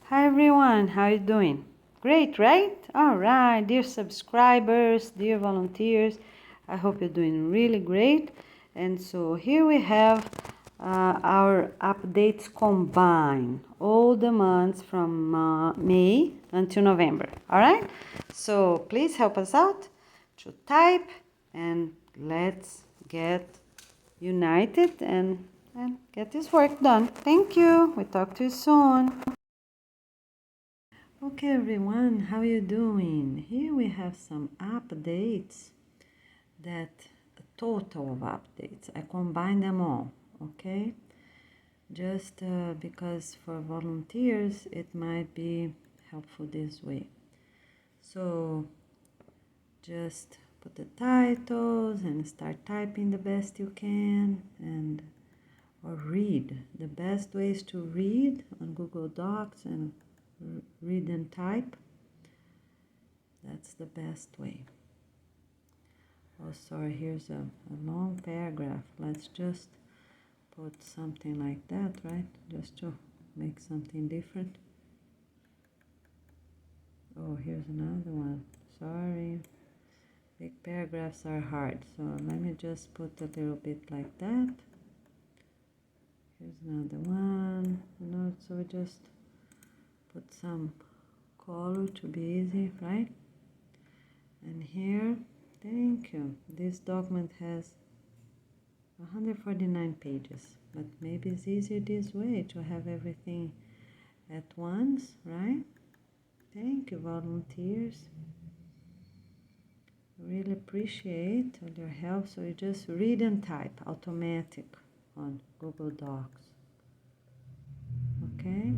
Hi everyone, how you doing? Great, right? All right, dear subscribers, dear volunteers, I hope you're doing really great. And so here we have our updates combined, all the months from May until November. All right, so please help us out to type and let's get united and get this work done. Thank you. We talk to you soon. Okay everyone, how you doing? Here we have some updates, that a total of updates. I combine them all, okay? Just because for volunteers it might be helpful this way. So just put the titles and start typing the best you can, and or read. The best way is to read on Google Docs and read and type. That's the best way. Oh, sorry, here's a long paragraph. Let's just put something like that, right? Just to make something different. Oh, here's another one. Sorry. Big paragraphs are hard, so let me just put a little bit like that. Here's another one. So just put some color to be easy, right? And here, thank you. This document has 149 pages, but maybe it's easier this way to have everything at once, right? Thank you, volunteers. Really appreciate all your help. So you just read and type automatic on Google Docs. Okay,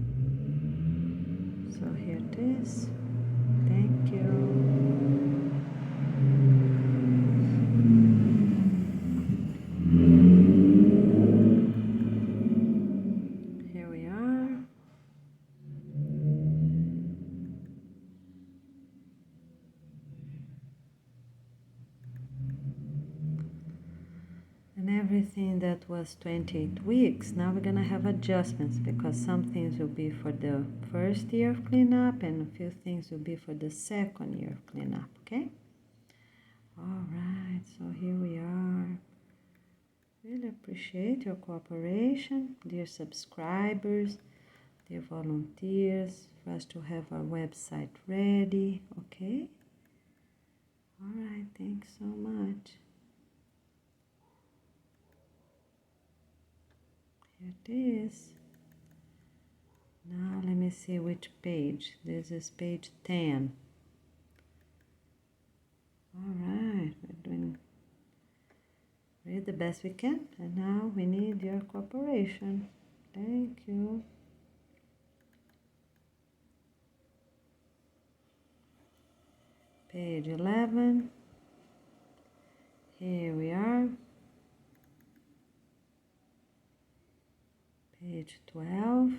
so here it is. Thank you. Here we are. And everything that was 28 weeks, now we're gonna have adjustments, because some things will be for the first year of cleanup and a few things will be for the second year of cleanup, okay? All right, so here we are. Really appreciate your cooperation, dear subscribers, dear volunteers, for us to have our website ready, okay? All right, thanks so much. Here it is. Now let me see which page. This is page 10. All right, we're doing really the best we can, and now we need your cooperation. Thank you. Page 11. Here we are. Page 12.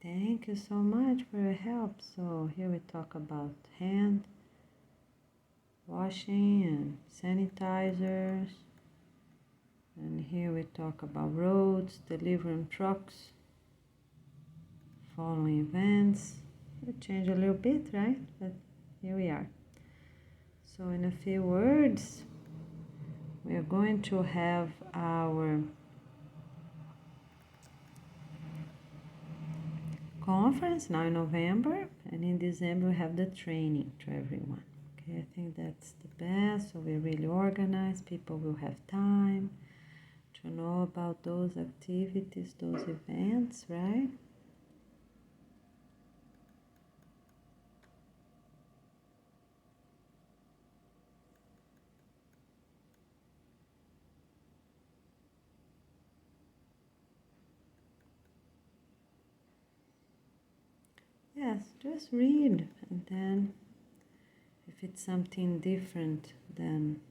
Thank you so much for your help. So here we talk about hand washing and sanitizers. And here we talk about roads, delivering trucks, following events. We change a little bit, right? But here we are. So in a few words, we are going to have our conference now in November, and in December we have the training to everyone. Okay, I think that's the best. So we're really organized. People will have time to know about those activities, those events, right? Yes, just read, and then if it's something different, then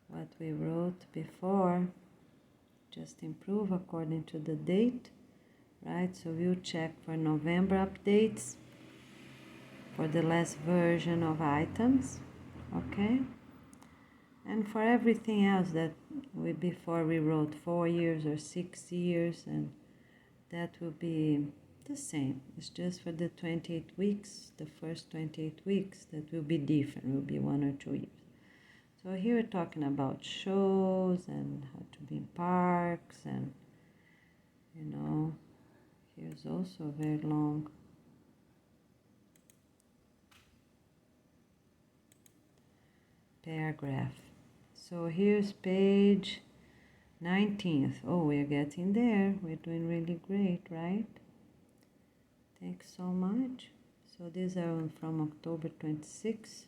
what we wrote before, just improve according to the date, right? So we'll check for November updates for the last version of items, okay? And for everything else that before we wrote 4 years or 6 years, and that will be the same. It's just for the 28 weeks, the first 28 weeks, that will be different, will be 1 or 2 years. So here we're talking about shows and how to be in parks, and here's also a very long paragraph. So here's page 19th. Oh, we're getting there. We're doing really great, right? Thanks so much. So these are from October 26th.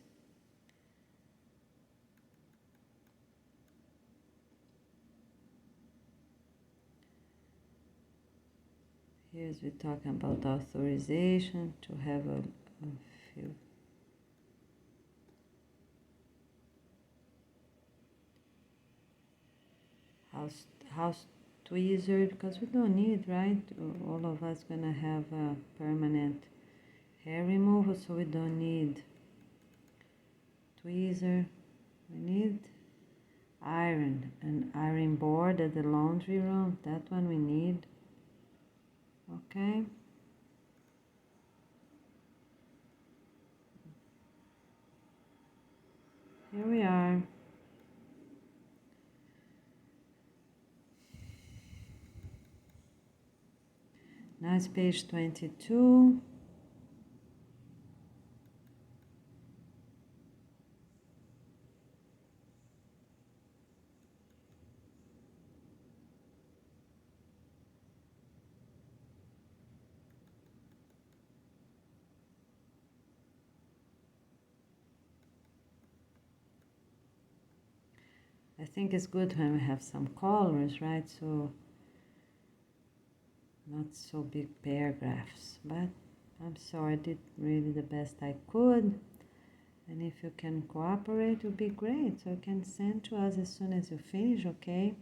Here's we're talking about authorization to have a few house tweezer, because we don't need, right? All of us gonna have a permanent hair removal, so we don't need tweezer. We need an iron board at the laundry room. That one we need. Okay. Here we are. Now it's page 22. I think it's good when we have some colors, right? So not so big paragraphs, but I'm sorry, I did really the best I could. And if you can cooperate, it would be great. So you can send to us as soon as you finish, okay?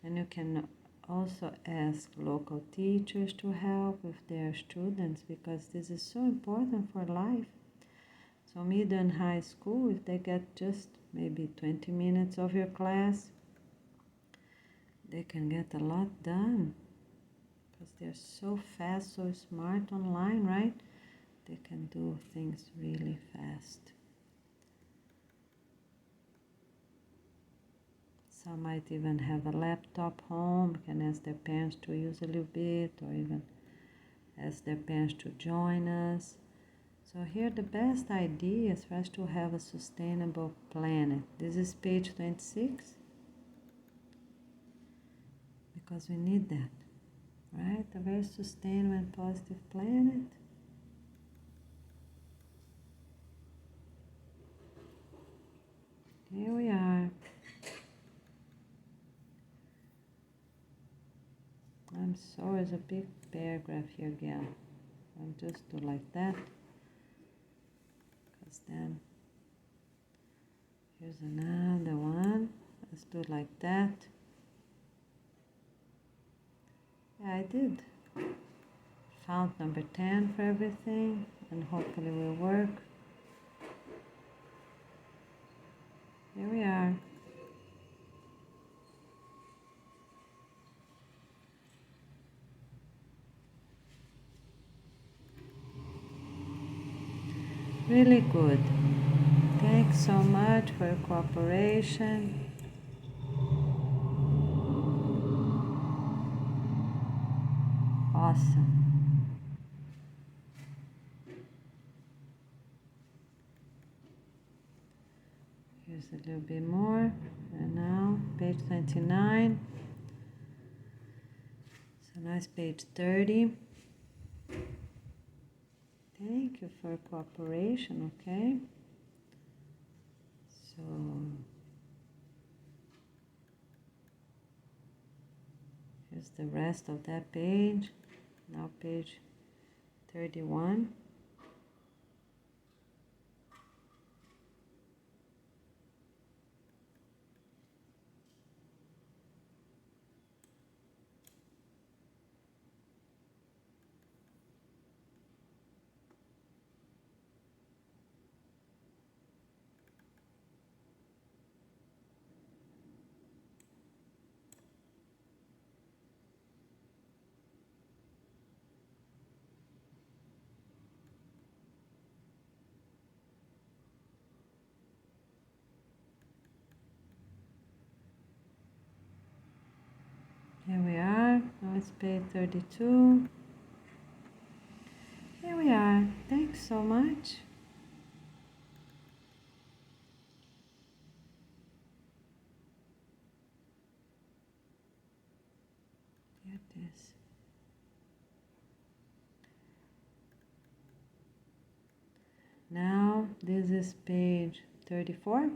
And you can also ask local teachers to help with their students, because this is so important for life. So middle and high school, if they get just maybe 20 minutes of your class, they can get a lot done, because they're so fast, so smart online, right? They can do things really fast. Some might even have a laptop home, can ask their parents to use a little bit, or even ask their parents to join us. So here the best idea is for us to have a sustainable planet. This is page 26, because we need that, right? A very sustainable and positive planet. Here we are. I'm sorry, there's a big paragraph here again. I'll just do like that, because then here's another one. Let's do it like that. Yeah, I did. Found number 10 for everything, and hopefully it will work. Here we are. Really good. Thanks so much for your cooperation. Awesome. Here's a little bit more. And now, page 29. So now it's page 30. Thank you for cooperation, okay? So here's the rest of that page. Now page 31. It's page 32. Here we are. Thanks so much. Get this. Now, this is page 34.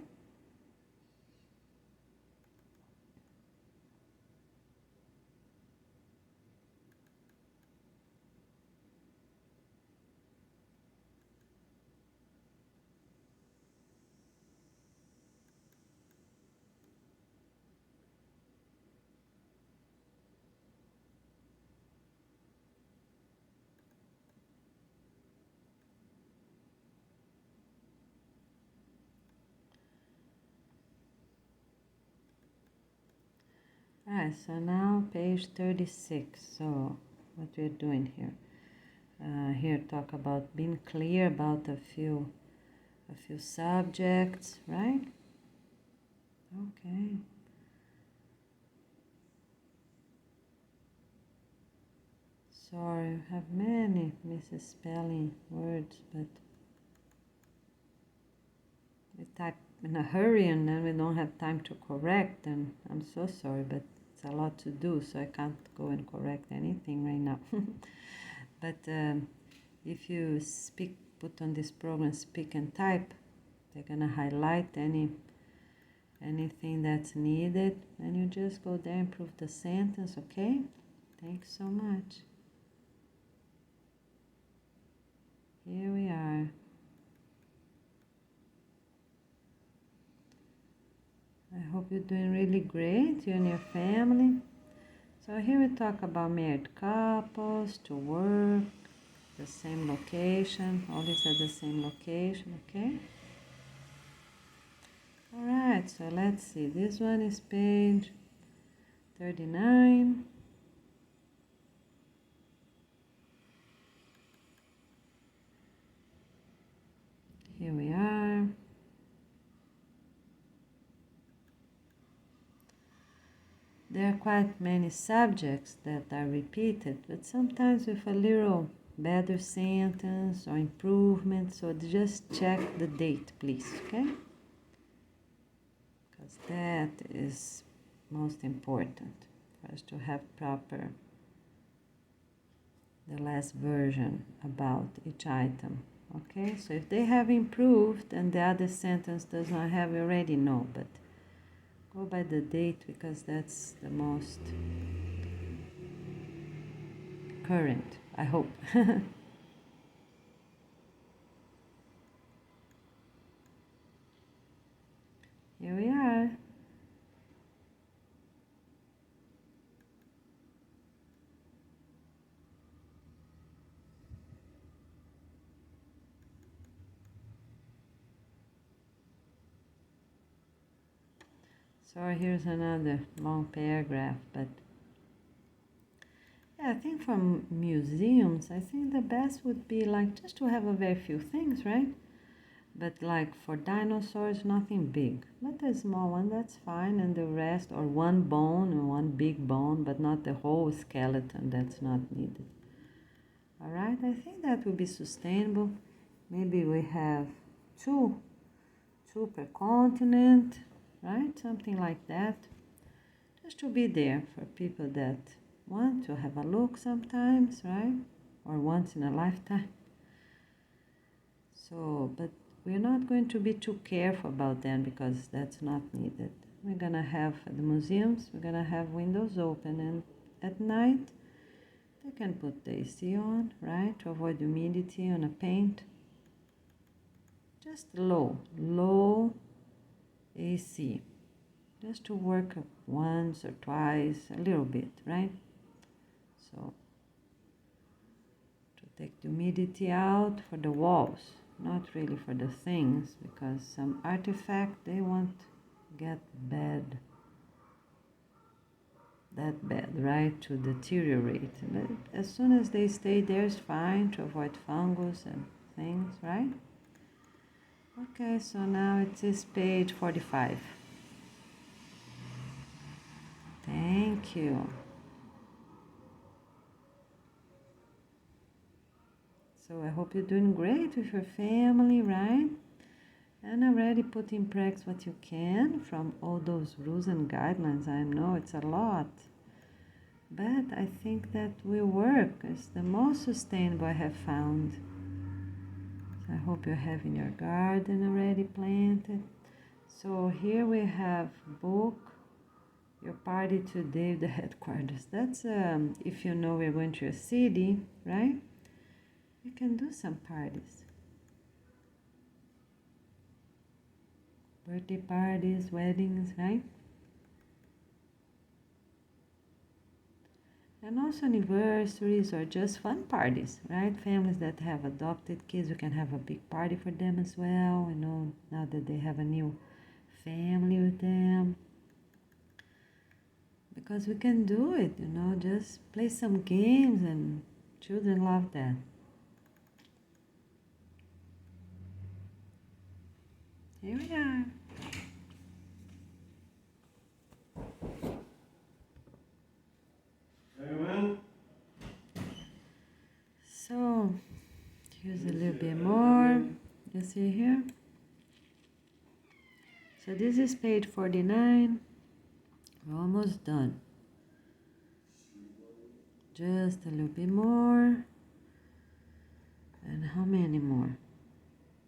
Alright, so now page 36. So, what we're doing here? Here talk about being clear about a few subjects, right? Okay. Sorry, I have many misspelling words, but we type in a hurry and then we don't have time to correct, and I'm so sorry, but it's a lot to do, so I can't go and correct anything right now. But if you put on this program speak and type, they're gonna highlight anything that's needed, and you just go there and improve the sentence. Okay, thanks so much. Here we are. I hope you're doing really great, you and your family. So here we talk about married couples, to work, the same location, always at the same location, okay? Alright, so let's see. This one is page 39. Here we are. There are quite many subjects that are repeated, but sometimes with a little better sentence or improvement, so just check the date, please, okay? Because that is most important for us to have proper, the last version about each item, okay? So if they have improved and the other sentence does not have, you already know, but go by the date because that's the most current, I hope. Here we are. So here's another long paragraph, but yeah, I think for museums, I think the best would be like just to have a very few things, right? But like for dinosaurs, nothing big. But a small one, that's fine, and the rest, or one bone, or one big bone, but not the whole skeleton, that's not needed. All right, I think that would be sustainable. Maybe we have two per continent, right? Something like that. Just to be there for people that want to have a look sometimes, right? Or once in a lifetime. So, but we're not going to be too careful about that because that's not needed. We're gonna have at the museums, we're gonna have windows open, and at night they can put the AC on, right? To avoid humidity on a paint. Just low AC. Just to work once or twice, a little bit, right? So, to take the humidity out for the walls, not really for the things, because some artifact they won't get that bad, right, to deteriorate. But as soon as they stay there, it's fine to avoid fungus and things, right? Okay, so now it is page 45. Thank you. So I hope you're doing great with your family, right? And already put in practice what you can from all those rules and guidelines. I know it's a lot, but I think that will work. It's the most sustainable I have found. So I hope you're having your garden already planted. So here we have book your party today, the headquarters. That's if you know we're going to a city, right? You can do some parties. Birthday parties, weddings, right? And also anniversaries or just fun parties, right? Families that have adopted kids, we can have a big party for them as well. You know, now that they have a new family with them. Because we can do it, you know, just play some games and children love that. Here we are. Amen. So, here's a little bit more. You see here? So this is page 49. We're almost done. Just a little bit more. And how many more?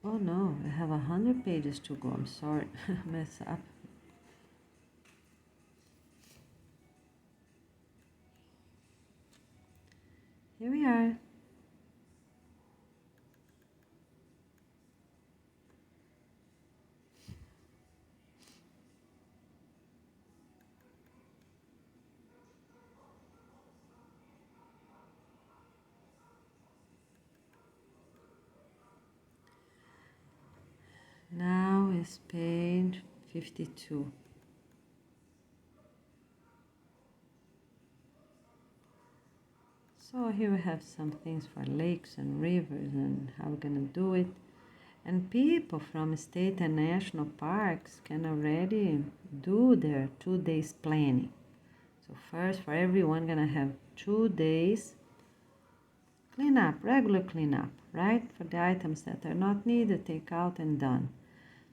Oh no, I have 100 pages to go. I'm sorry, mess up. Here we are. Now is page 52. So here we have some things for lakes and rivers and how we're gonna do it. And people from state and national parks can already do their 2 days planning. So first, for everyone, gonna have 2 days cleanup, regular cleanup, right? For the items that are not needed, take out and done.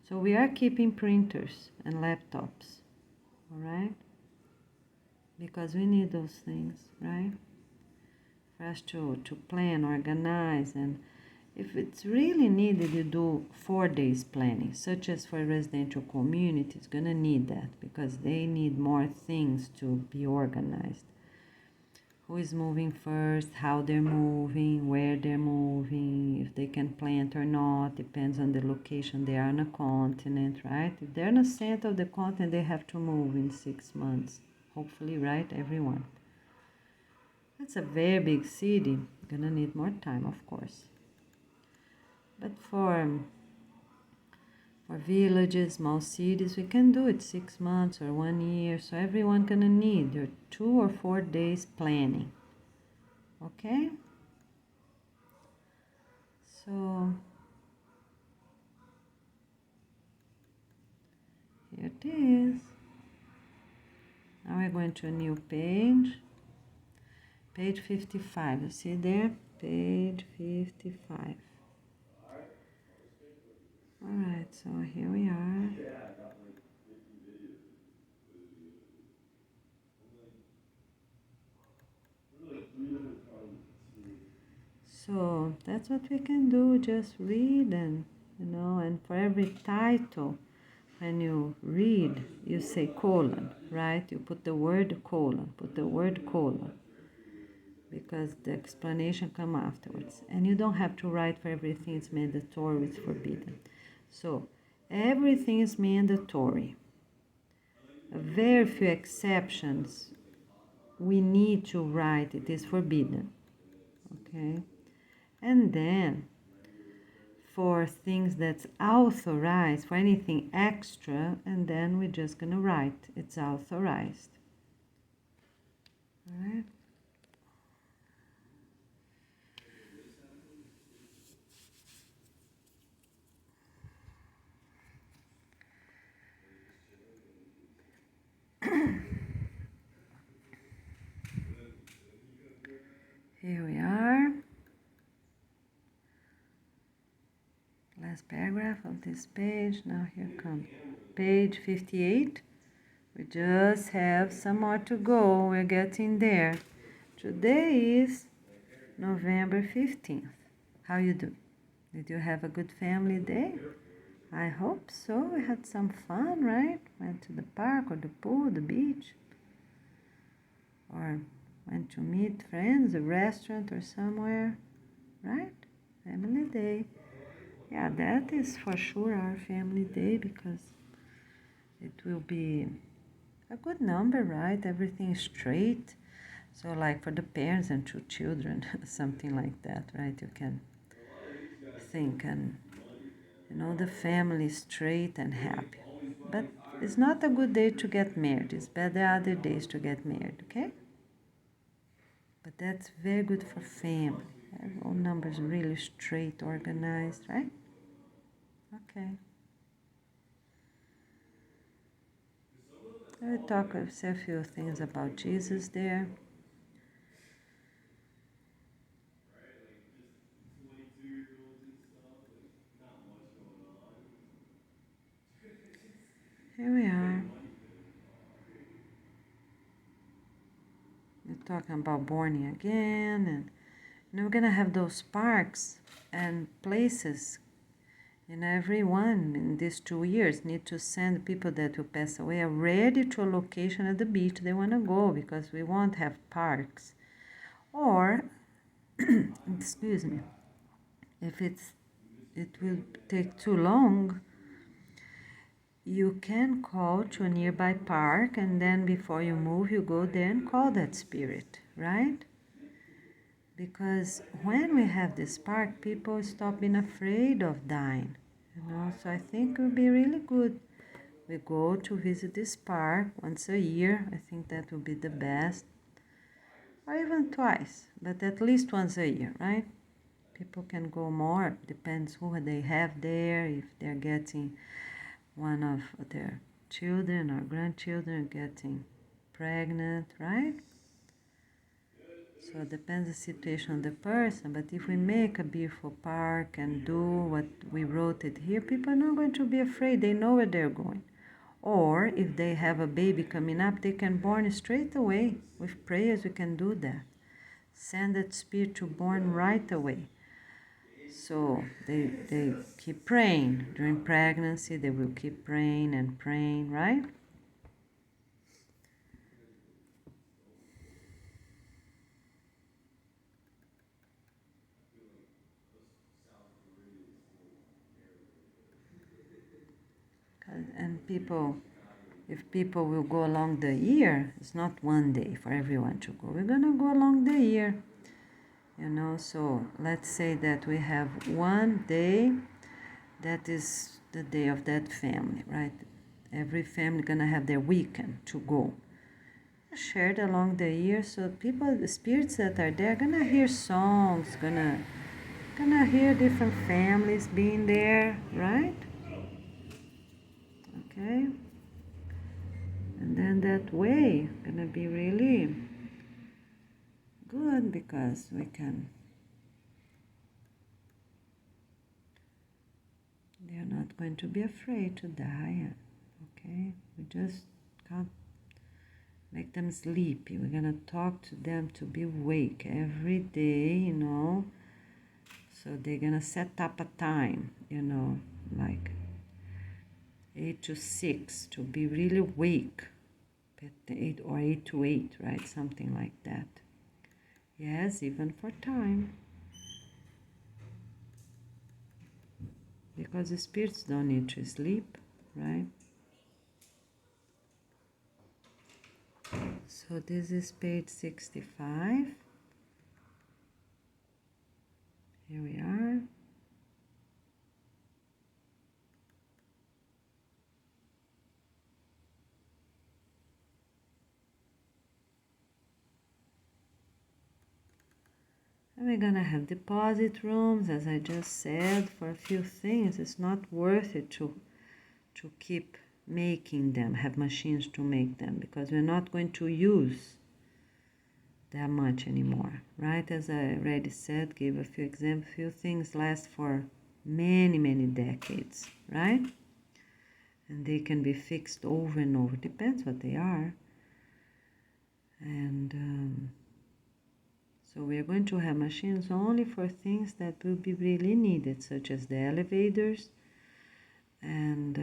So we are keeping printers and laptops, all right? Because we need those things, right? For us to plan, organize, and if it's really needed, you do 4 days planning, such as for a residential community, it's gonna need that because they need more things to be organized. Who is moving first, how they're moving, where they're moving, if they can plant or not, depends on the location they are on a continent, right? If they're in the center of the continent, they have to move in 6 months, hopefully, right, everyone. That's a very big city, gonna need more time, of course. But for villages, small cities, we can do it 6 months or 1 year, so everyone gonna need their 2 or 4 days planning. Okay? So here it is. Now we're going to a new page. Page 55. You see there? Page 55. Alright, so here we are. So that's what we can do, just read and, you know, and for every title, when you read, you say colon, right? You put the word colon, because the explanation come afterwards. And you don't have to write for everything, it's mandatory, it's forbidden. So everything is mandatory. Very few exceptions, we need to write it is forbidden, okay? And then for things that's authorized, for anything extra, and then we're just gonna write it's authorized. All right? Here we are. paragraph of this page. Now here comes page 58. We just have some more to go. We're getting there. Today is November 15th. How you do? Did you have a good family day? I hope so. We had some fun, right? Went to the park or the pool, the beach. Or went to meet friends, a restaurant or somewhere, right? Family day. Yeah, that is for sure our family day because it will be a good number, right? Everything straight. So like for the parents and 2 children, something like that, right? You can think and, the family straight and happy. But it's not a good day to get married. It's better other days to get married, okay? But that's very good for family. All numbers really straight, organized, right? Okay. I will say a few things about Jesus there. Here we are. We're talking about born again, and we're gonna have those parks and places. Everyone in these 2 years need to send people that will pass away already to a location at the beach they want to go because we won't have parks. Or, excuse me, if it will take too long, you can call to a nearby park and then before you move, you go there and call that spirit, right? Because when we have this park, people stop being afraid of dying, So I think it would be really good. We go to visit this park once a year. I think that would be the best. Or even twice, but at least once a year, right? People can go more. Depends who they have there, if they're getting one of their children or grandchildren getting pregnant, right? So it depends the situation of the person, but if we make a beautiful park and do what we wrote it here, people are not going to be afraid. They know where they're going. Or if they have a baby coming up, they can born straight away. With prayers, we can do that. Send that spirit to born right away. So they keep praying. During pregnancy, they will keep praying and praying, right? And if people will go along the year, it's not one day for everyone to go. We're going to go along the year, So let's say that we have one day that is the day of that family, right? Every family going to have their weekend to go. Shared along the year, so the spirits that are there, going to hear songs, gonna hear different families being there, right? Okay. And then that way, gonna be really good because they're not going to be afraid to die, okay? We just can't make them sleepy. We're gonna talk to them to be awake every day, So they're gonna set up a time, like 8 to 6 to be really awake. 8 or 8 to 8, right? Something like that. Yes, even for time. Because the spirits don't need to sleep, right? So this is page 65. Here we are. And we're gonna have deposit rooms, as I just said, for a few things. It's not worth it to keep making them, have machines to make them, because we're not going to use that much anymore, right? As I already said, gave a few examples, few things last for many decades, right? And they can be fixed over and over, depends what they are. And so we're going to have machines only for things that will be really needed, such as the elevators and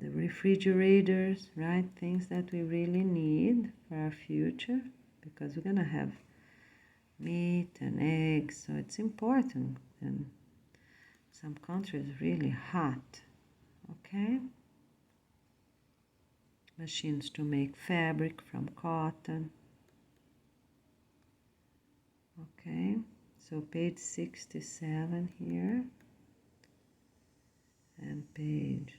the refrigerators, right? Things that we really need for our future, because we're gonna have meat and eggs, so it's important. And some countries really hot, okay? Machines to make fabric from cotton. Okay, so page 67 here and page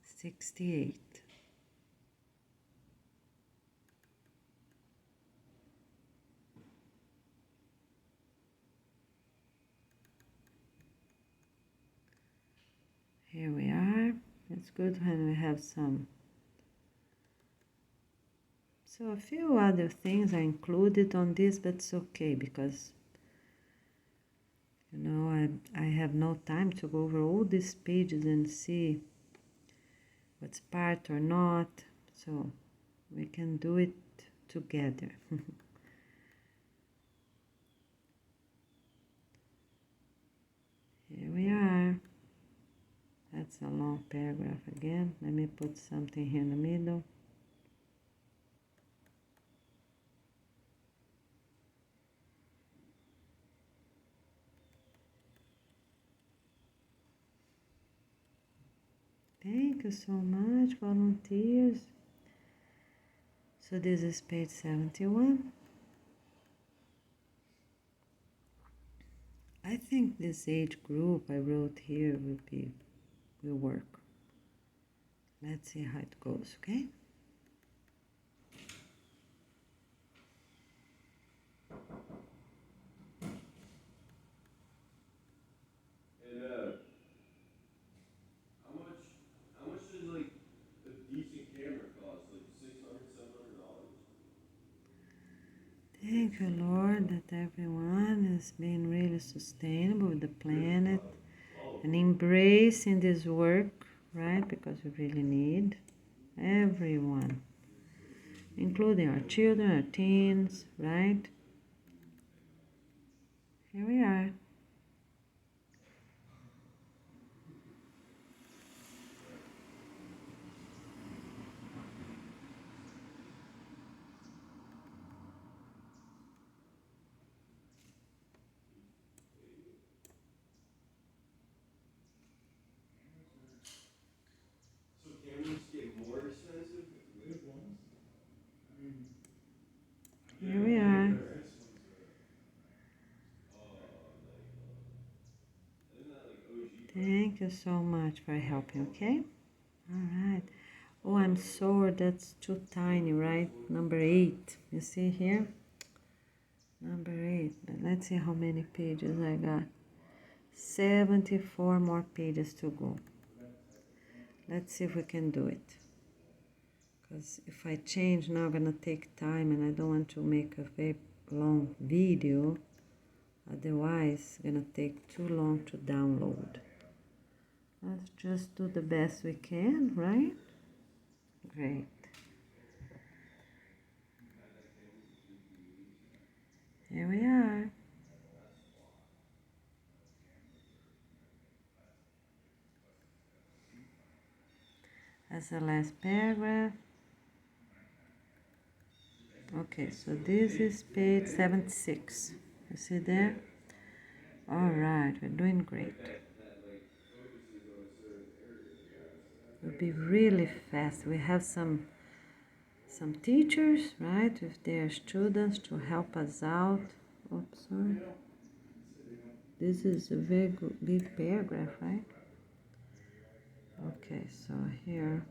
68. Here we are. It's good when we have some. So a few other things are included on this, but it's okay because you know I have no time to go over all these pages and see what's part or not, so we can do it together. Here we are. That's a long paragraph again. Let me put something here in the middle. Thank you so much, volunteers. So this is page 71. I think this age group I wrote here will work. Let's see how it goes, okay? And how much does like a decent camera cost? Like $600, $700? Thank you, Lord, that everyone is being really sustainable with the planet and embracing this work, right? Because we really need everyone, including our children, our teens, right? Here we are. So cameras get more expensive? Here we are. Isn't that like OG price? Thank you so much for helping, okay? All right. Oh, I'm sorry, that's too tiny, right? Number 8. You see here? Number 8. But let's see how many pages I got. 74 more pages to go. Let's see if we can do it. Because if I change now, I'm gonna take time and I don't want to make a very long video. Otherwise, it's gonna take too long to download. Let's just do the best we can, right? Great. Here we are. That's the last paragraph. Okay, so this is page 76. You see there? All right, we're doing great. We'll be really fast. We have some teachers, right, with their students to help us out. Oops, sorry. This is a very good, big paragraph, right? Okay, so here.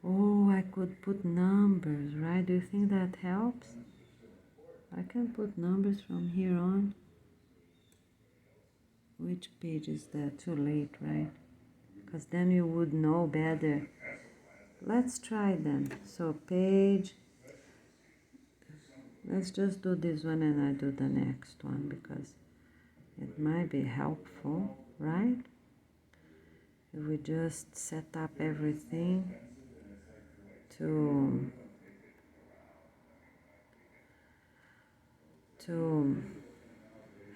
Oh, I could put numbers, right? Do you think that helps? I can put numbers from here on. Which page is that? Too late, right? Because then you would know better. Let's try then. So page, let's just do this one and I do the next one because it might be helpful, right? If we just set up everything to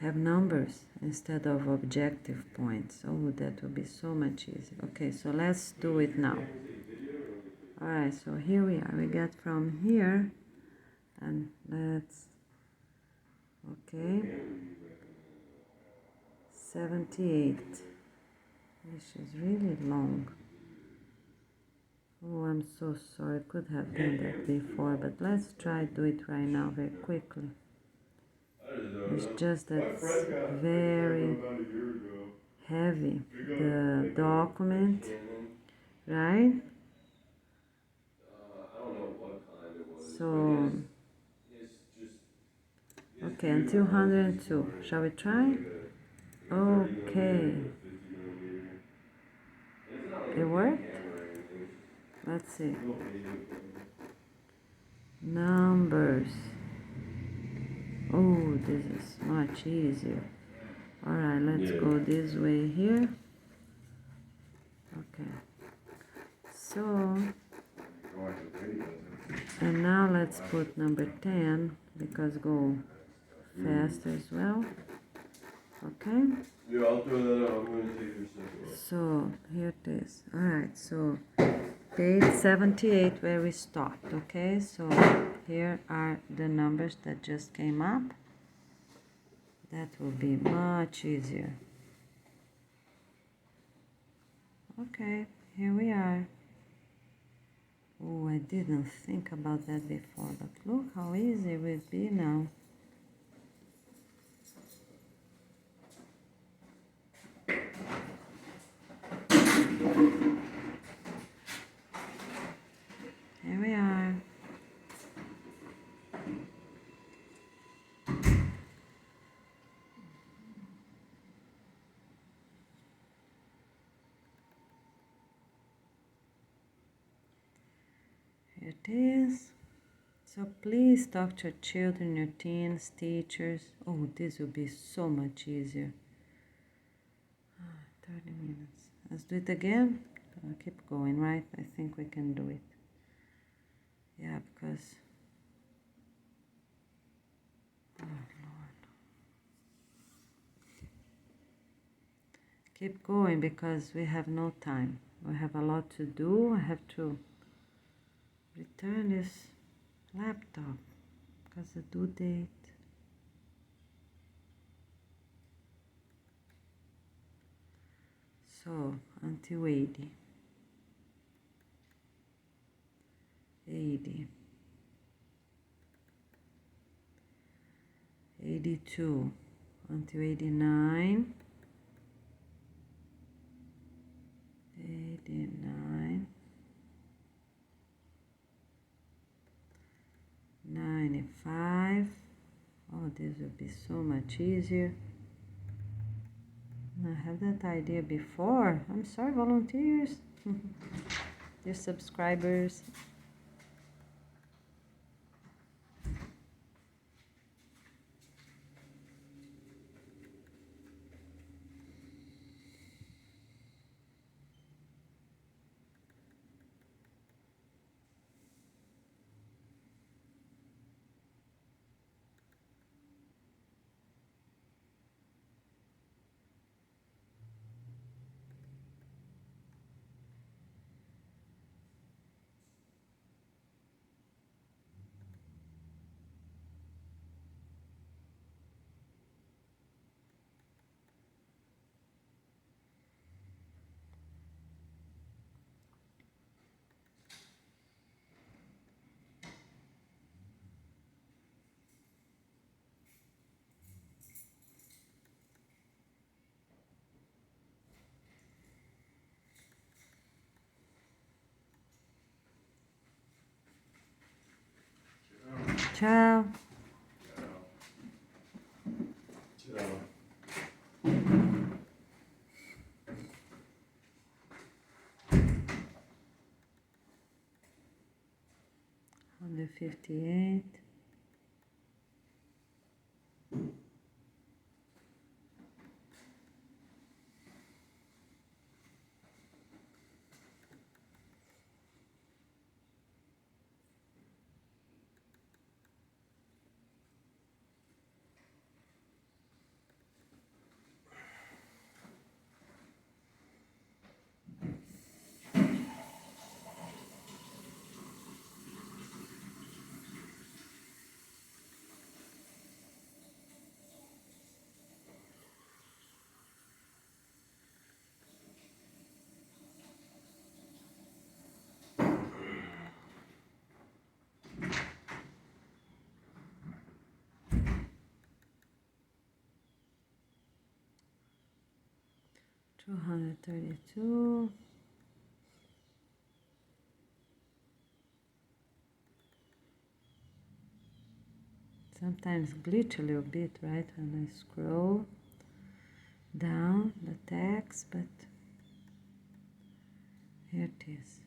have numbers instead of objective points. Oh, that would be so much easier. Okay, so let's do it now. Alright, so here we are. We get from here and let's, okay, 78, which is really long. Oh, I'm so sorry. Could have done that before, but let's try do it right now very quickly. It's just that it's very heavy, the document, right? So, okay, until 102. Shall we try? Okay. It worked? Let's see. Numbers. Oh, this is much easier. Alright, let's go this way here. Okay. So, and now let's put number 10 because go fast as well. Okay? Yeah, I'll throw that out. I'm going to take your second. So, here it is. Alright, so page 78 where we stopped. Okay, so here are the numbers that just came up. That will be much easier. Okay, here we are. Oh, I didn't think about that before, but look how easy it will be now. Here we are. Here it is. So please talk to your children, your teens, teachers. Oh, this will be so much easier. 30 minutes. Let's do it again. Keep going, right? I think we can do it. Yeah, because... Oh, Lord. Keep going because we have no time. We have a lot to do. I have to return this laptop because the due date. So, until 80. 80. 82 until 89. 89. 95. Oh, this will be so much easier. I had that idea before. I'm sorry, volunteers. Dear subscribers. Ciao. 258. $232. Sometimes glitch a little bit, right, when I scroll down the text, but here it is.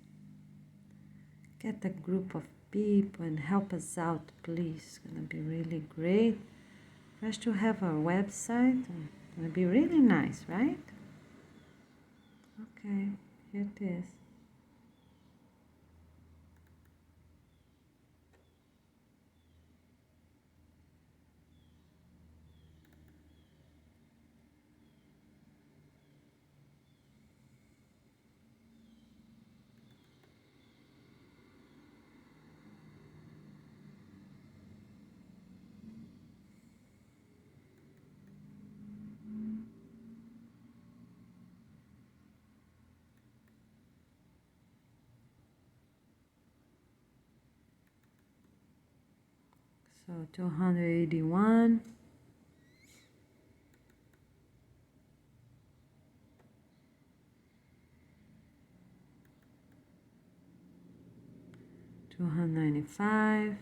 Get a group of people and help us out, please. It's gonna be really great. First, to have our website. It's gonna be really nice, right? Okay, here it is. So 281. $295.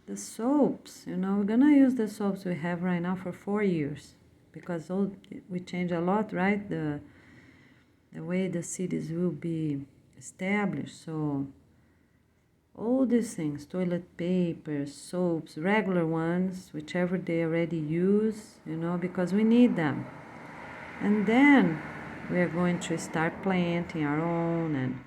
The soaps, we're gonna use the soaps we have right now for 4 years because we change a lot, right? The way the cities will be established. So all these things, toilet paper, soaps, regular ones, whichever they already use, because we need them. And then we are going to start planting our own. And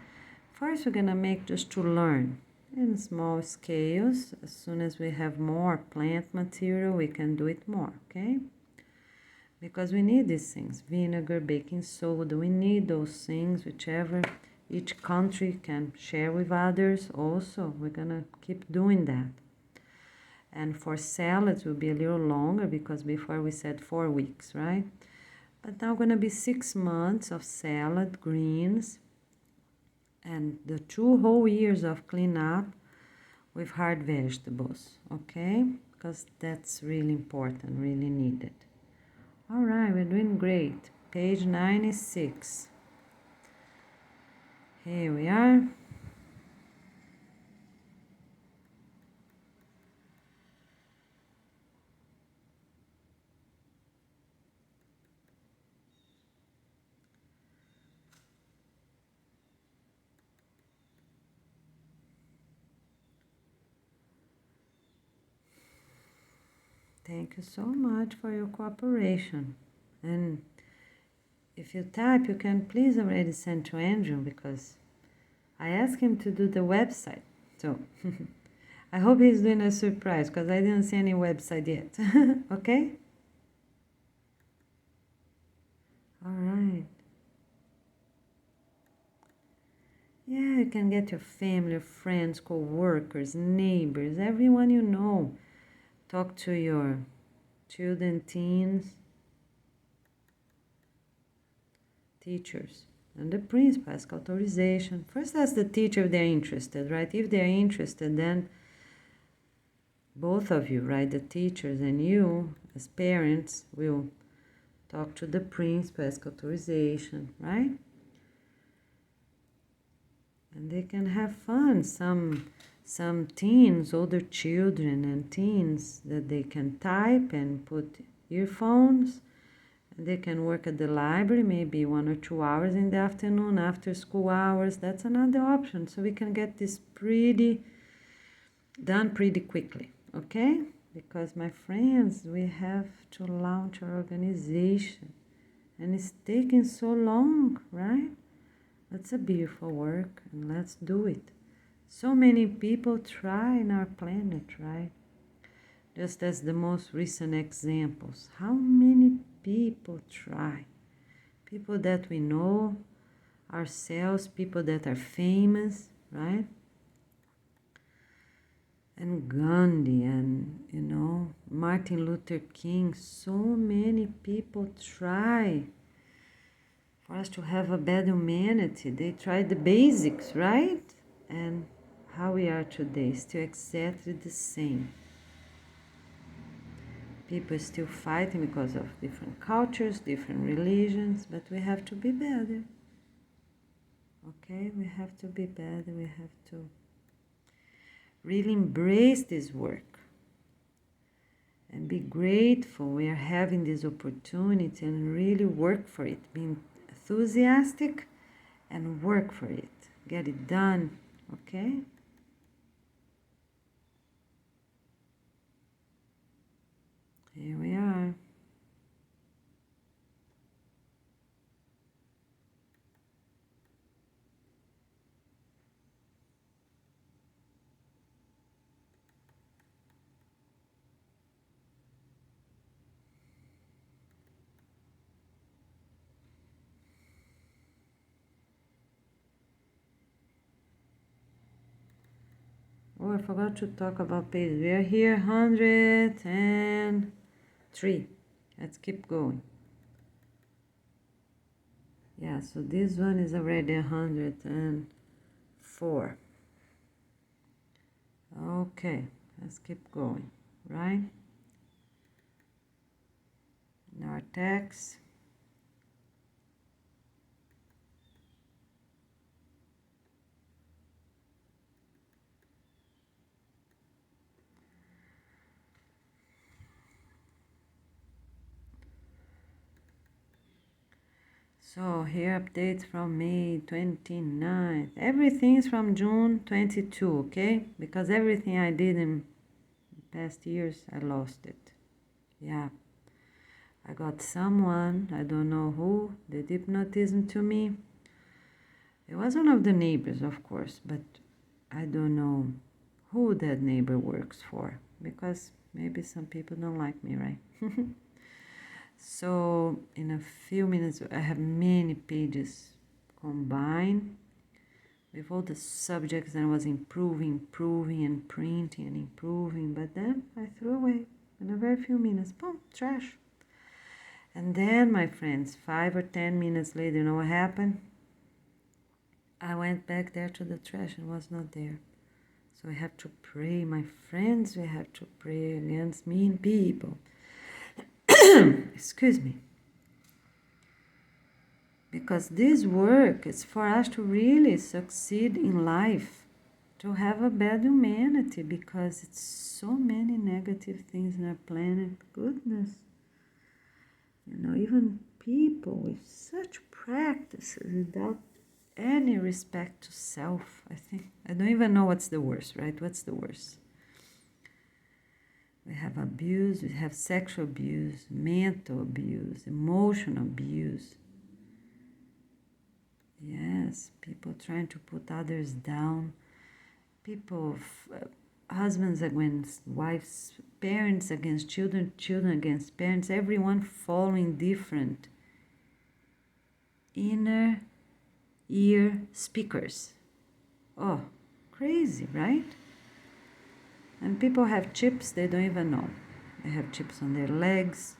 first we're gonna make just to learn in small scales. As soon as we have more plant material, we can do it more, okay? Because we need these things, vinegar, baking soda, we need those things, whichever each country can share with others. Also, we're gonna keep doing that. And for salads will be a little longer because before we said 4 weeks, right? But now gonna be 6 months of salad, greens, and the 2 whole years of cleanup with hard vegetables, okay? Because that's really important, really needed. All right, we're doing great. Page 96. Here we are. Thank you so much for your cooperation. And if you type, you can please already send to Andrew because I asked him to do the website. So I hope he's doing a surprise because I didn't see any website yet. Okay? All right. Yeah, you can get your family, friends, co-workers, neighbors, everyone you know. Talk to your children, teens, teachers, and the principal. Ask authorization. First ask the teacher if they're interested, right? If they're interested, then both of you, right, the teachers and you as parents will talk to the principal, ask authorization, right? And they can have fun. Some teens, older children and teens, that they can type and put earphones. And they can work at the library, maybe 1 or 2 hours in the afternoon, after school hours. That's another option. So we can get this done pretty quickly, okay? Because my friends, we have to launch our organization. And it's taking so long, right? That's a beautiful work, and let's do it. So many people try in our planet, right? Just as the most recent examples. How many people try? People that we know ourselves, people that are famous, right? And Gandhi and, Martin Luther King. So many people try for us to have a better humanity. They tried the basics, right? And how we are today, still exactly the same. People still fighting because of different cultures, different religions, but we have to be better. Okay, we have to be better. We have to really embrace this work and be grateful we are having this opportunity and really work for it. Be enthusiastic and work for it. Get it done, okay? Here we are. Oh, I forgot to talk about pages. We are here 103. Let's keep going. Yeah, so this one is already 104. Okay, let's keep going, right? In our text. So here updates from May 29th. Everything is from June 22, okay? Because everything I did in past years, I lost it. Yeah. I got someone, I don't know who, did hypnotism to me. It was one of the neighbors, of course, but I don't know who that neighbor works for, because maybe some people don't like me, right? So in a few minutes, I have many pages combined with all the subjects that I was improving and printing and improving, but then I threw away in a very few minutes. Boom, trash. And then, my friends, 5 or 10 minutes later, you know what happened? I went back there to the trash and was not there. So I have to pray, my friends, we have to pray against mean people. Excuse me. Because this work is for us to really succeed in life, to have a better humanity, because it's so many negative things in our planet. Goodness. Even people with such practices without any respect to self, I think. I don't even know what's the worst, right? What's the worst? We have abuse, we have sexual abuse, mental abuse, emotional abuse. Yes, people trying to put others down. People, husbands against wives, parents against children, children against parents, everyone following different inner ear speakers. Oh, crazy, right? And people have chips they don't even know. They have chips on their legs,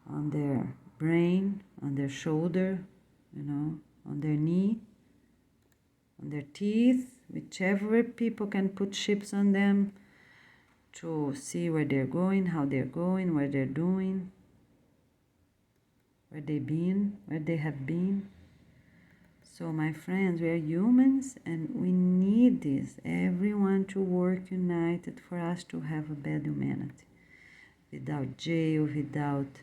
on their brain, on their shoulder, on their knee, on their teeth, whichever people can put chips on them. to see where they're going, how they're going, what they're doing, where they've been, where they have been. So my friends, we are humans and we need this, everyone to work united for us to have a better humanity. Without jail, without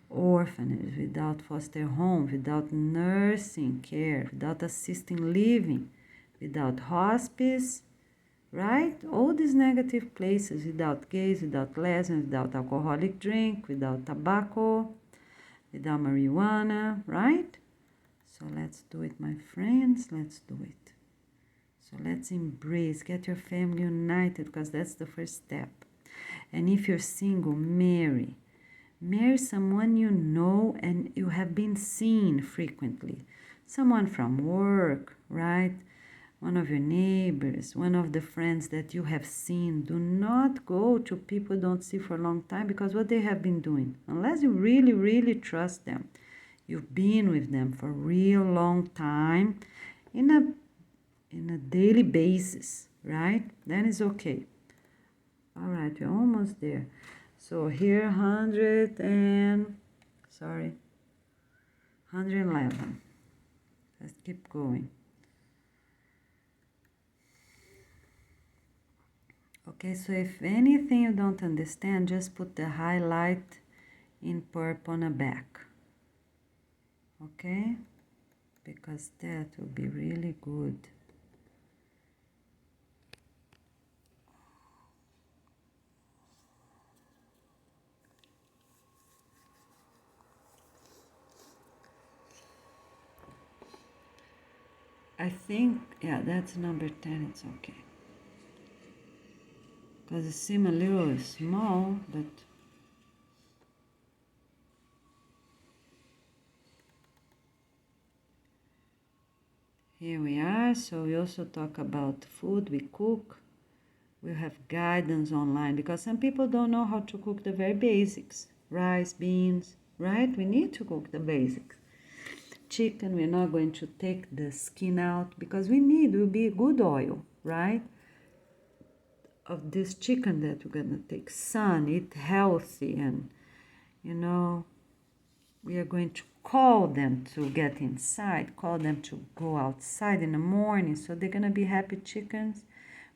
orphanages, without foster homes, without nursing care, without assisting living, without hospice, right? All these negative places, without gays, without lesbians, without alcoholic drink, without tobacco, without marijuana, right? So let's do it, my friends, let's do it. So let's embrace, get your family united, because that's the first step. And if you're single, marry someone you know and you have been seeing frequently. Someone from work, right? One of your neighbors, one of the friends that you have seen. Do not go to people you don't see for a long time, because what they have been doing, unless you really, really trust them, you've been with them for a real long time in a daily basis, right? Then it's okay. All right, we're almost there. So here 111. Let's keep going. Okay, so if anything you don't understand, just put the highlight in purple on the back. Okay? Because that will be really good. I think, yeah, that's number 10, it's okay. Because it seems a little small, but here we are. So we also talk about food we cook. We have guidance online, because some people don't know how to cook the very basics. Rice, beans, right? We need to cook the basics. Chicken, we're not going to take the skin out, because will be good oil, right? Of this chicken that we're gonna take. Sun, eat healthy, and we are going to call them to get inside, call them to go outside in the morning, so they're gonna be happy chickens.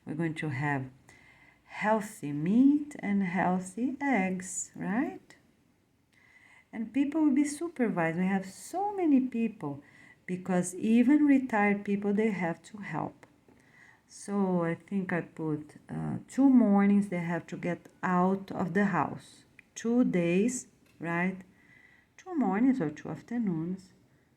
We're going to have healthy meat and healthy eggs, right? And people will be supervised. We have so many people, because even retired people, they have to help. So I think I put 2 mornings they have to get out of the house. 2 days, right? 2 mornings or 2 afternoons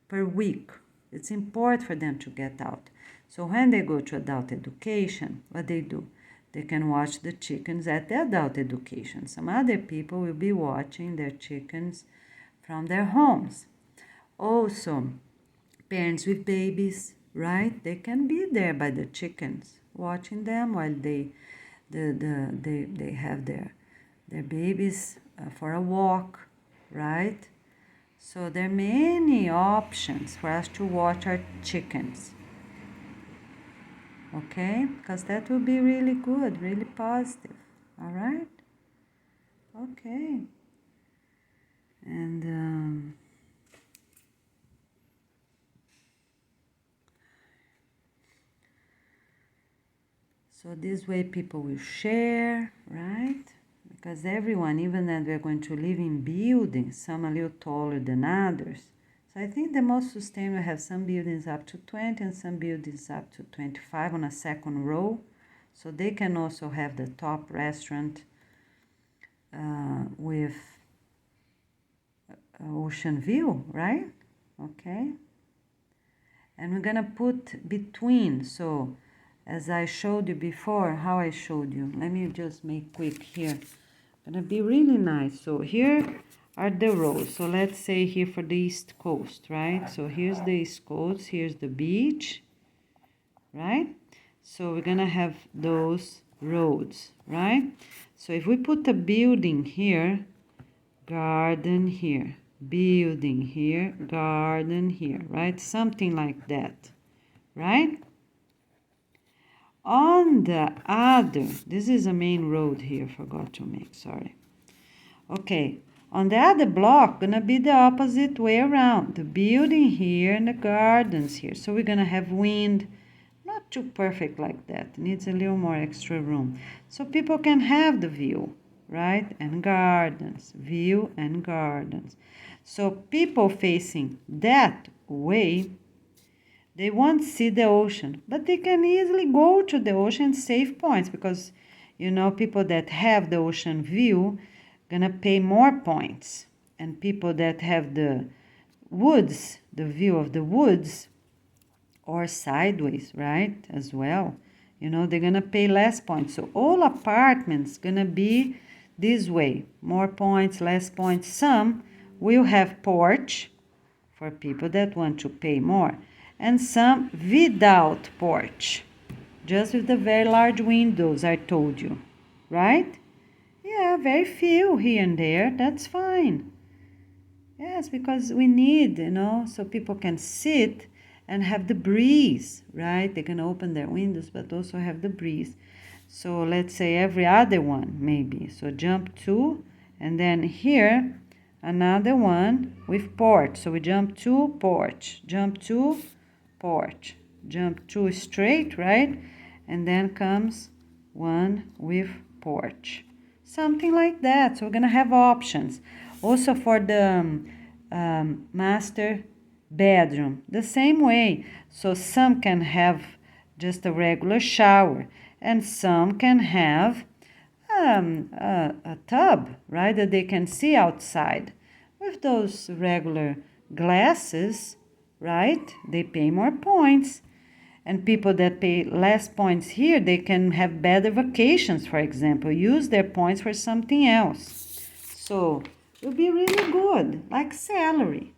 per week. It's important for them to get out. So when they go to adult education, what they do? They can watch the chickens at the adult education. Some other people will be watching their chickens from their homes. Also, parents with babies, right? They can be there by the chickens, watching them while they have their babies for a walk, right? So there are many options for us to watch our chickens. Okay? Because that will be really good, really positive. All right? Okay. And so this way people will share, right? Because everyone, even that we're going to live in buildings, some a little taller than others. So I think the most sustainable have some buildings up to 20 and some buildings up to 25 on a second row. So they can also have the top restaurant with ocean view, right? Okay. And we're gonna put between, so as I showed you before, how I showed you. Let me just make quick here. Gonna be really nice. So here are the roads. So let's say here for the East Coast, right? So here's the East Coast, here's the beach, right? So we're gonna have those roads, right? So if we put a building here, garden here, building here, garden here, right? Something like that, right? On the other, this is a main road here, forgot to make, sorry. Okay, on the other block, gonna be the opposite way around. The building here and the gardens here. So we're gonna have wind, not too perfect like that. Needs a little more extra room. So people can have the view, right? And gardens, view and gardens. So people facing that way, they won't see the ocean, but they can easily go to the ocean and save points because, people that have the ocean view gonna pay more points. And people that have the woods, the view of the woods, or sideways, right, as well, they're gonna pay less points. So all apartments gonna be this way, more points, less points. Some will have porch for people that want to pay more, and some without porch, just with the very large windows I told you, right? Yeah, very few here and there, that's fine. Yes, because we need, so people can sit and have the breeze, right? They can open their windows, but also have the breeze. So let's say every other one, maybe. So jump 2, and then here, another one with porch. So we jump 2, porch, jump 2, porch, jump 2 straight, right? And then comes one with porch. Something like that. So we're going to have options. Also for the master bedroom, the same way. So some can have just a regular shower, and some can have a tub, right, that they can see outside. With those regular glasses, right, they pay more points. And people that pay less points here, they can have better vacations, for example, use their points for something else. So it'll be really good, like salary.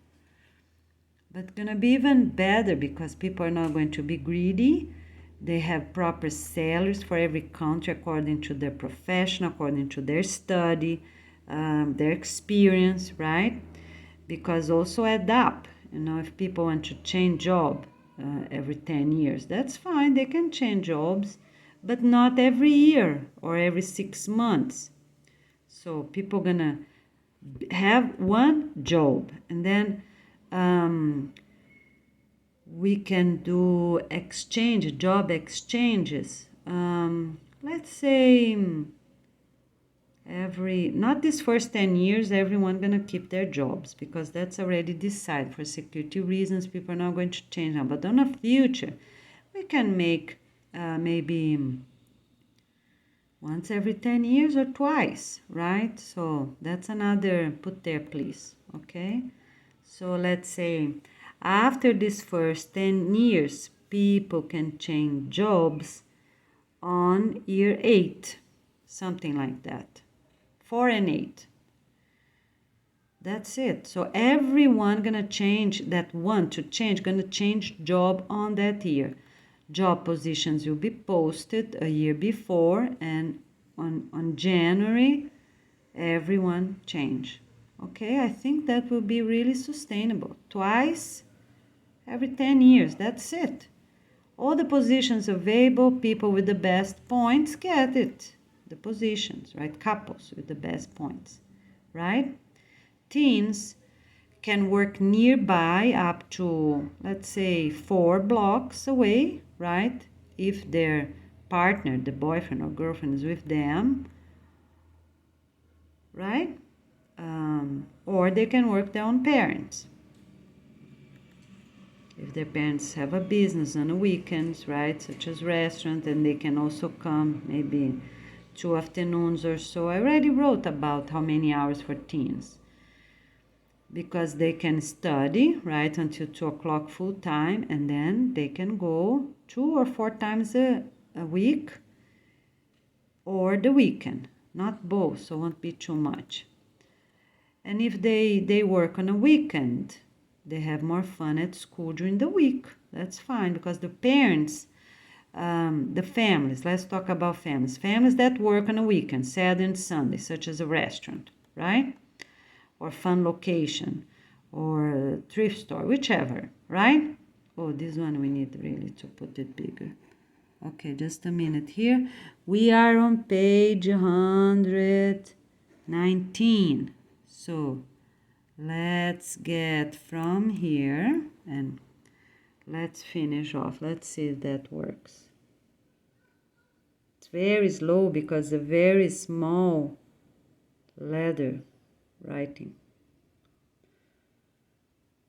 But gonna be even better because people are not going to be greedy. They have proper salaries for every country according to their profession, according to their study, their experience, right? Because also add up. If people want to change job every 10 years, that's fine. They can change jobs, but not every year or every 6 months. So people gonna have one job, and then we can do job exchanges. Let's say not these first 10 years, everyone gonna keep their jobs because that's already decided for security reasons. People are not going to change now, but on the future, we can make maybe once every 10 years or twice, right? So that's another put there, please, okay? So let's say after these first 10 years, people can change jobs on year 8, something like that, 4 and 8. That's it. So everyone gonna change, that want to change, gonna change job on that year. Job positions will be posted a year before, and on January, everyone change. Okay, I think that will be really sustainable. Twice every 10 years, that's it. All the positions available, people with the best points get it. The positions, right? Couples with the best points, right? Teens can work nearby up to, let's say, 4 blocks away, right? If their partner, the boyfriend or girlfriend, is with them, right? Or they can work their own parents. If their parents have a business on the weekends, right, such as restaurant, then they can also come maybe 2 afternoons or so. I already wrote about how many hours for teens. Because they can study, right, until 2 o'clock full time, and then they can go 2 or 4 times a week or the weekend, not both, so it won't be too much. And if they work on a weekend, they have more fun at school during the week. That's fine, because the parents, the families, let's talk about families that work on a weekend, Saturday and Sunday, such as a restaurant, right? Or fun location, or a thrift store, whichever, right? Oh, this one we need really to put it bigger. Okay, just a minute here. We are on page 119. So let's get from here and let's finish off. Let's see if that works. It's very slow because a very small letter writing.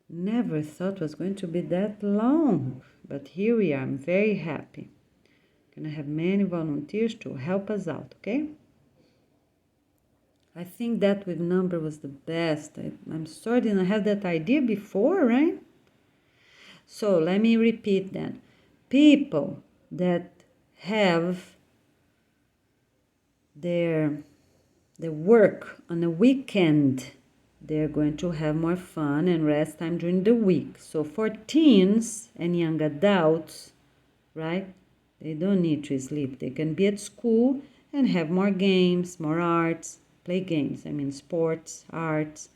Never thought it was going to be that long, but here we are. I'm very happy. Gonna have many volunteers to help us out, okay? I think that with number was the best. I'm sorry I didn't have that idea before, right? So let me repeat then. People that have their work on a weekend, they're going to have more fun and rest time during the week. So for teens and young adults, right? They don't need to sleep. They can be at school and have more games, more arts, play games. I mean sports, arts,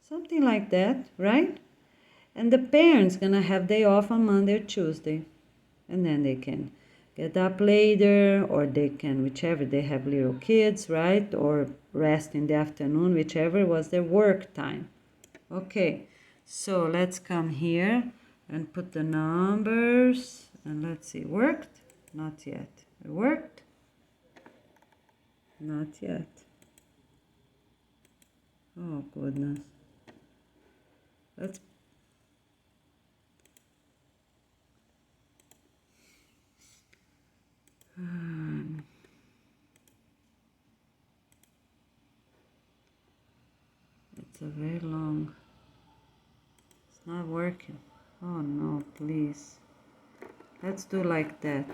something like that, right? And the parents gonna have day off on Monday or Tuesday, and then they can get up later, or they can, whichever, they have little kids, right? Or rest in the afternoon, whichever was their work time. Okay, so let's come here and put the numbers, and let's see, worked? Not yet. It worked? Not yet. Oh goodness. Let's it's a very long. It's not working. Oh no, please. Let's do like that.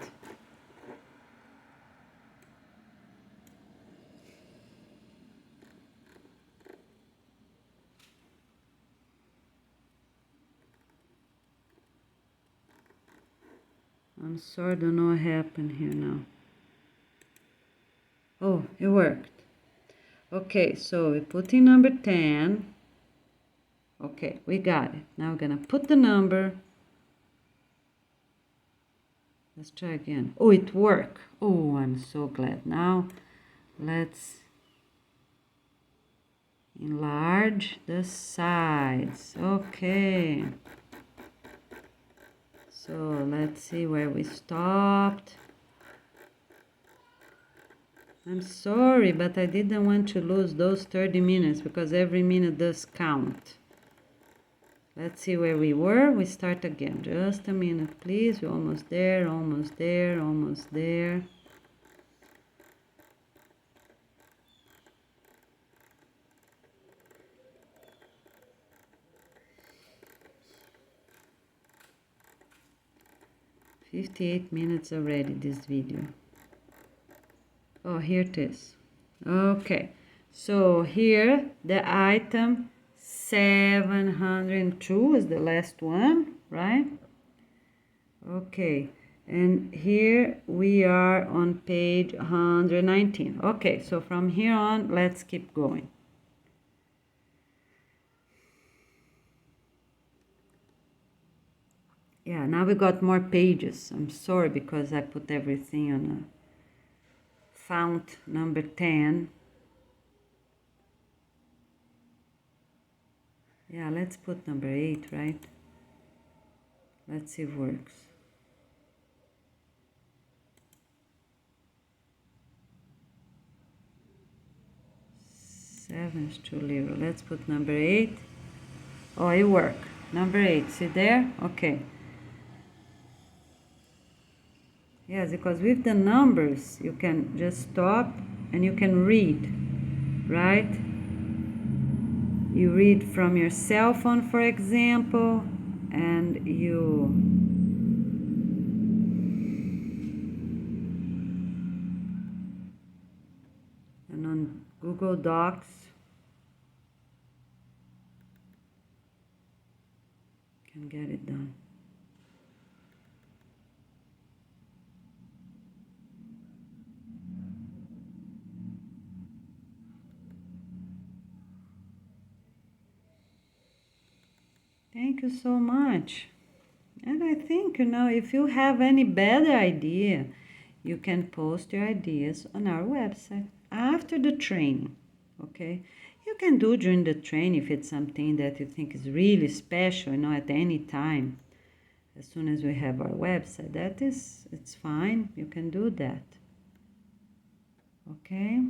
I'm sorry, I don't know what happened here now. Oh, it worked. Okay, so we put in number 10. Okay, we got it. Now we're gonna put the number. Let's try again. Oh, it worked. Oh, I'm so glad. Now let's enlarge the size. Okay. So let's see where we stopped. I'm sorry, but I didn't want to lose those 30 minutes because every minute does count. Let's see where we were. We start again. Just a minute, please. We're almost there, almost there, almost there. "58 minutes already, this video." Oh, here it is. Okay, so here the item 702 is the last one, right? Okay, and here we are on page 119. Okay, so from here on, let's keep going. Yeah, now we got more pages. I'm sorry because I put everything on a font number 10. Yeah, let's put number 8, right? Let's see if it works. 7 is too little. Let's put number 8. Oh, it worked. Number 8, see there? Okay. Yes, because with the numbers, you can just stop and you can read, right? You read from your cell phone, for example, and on Google Docs, can get it done. Thank you so much. And I think, if you have any better idea, you can post your ideas on our website after the training, okay? You can do during the training if it's something that you think is really special, at any time. As soon as we have our website, it's fine. You can do that, okay?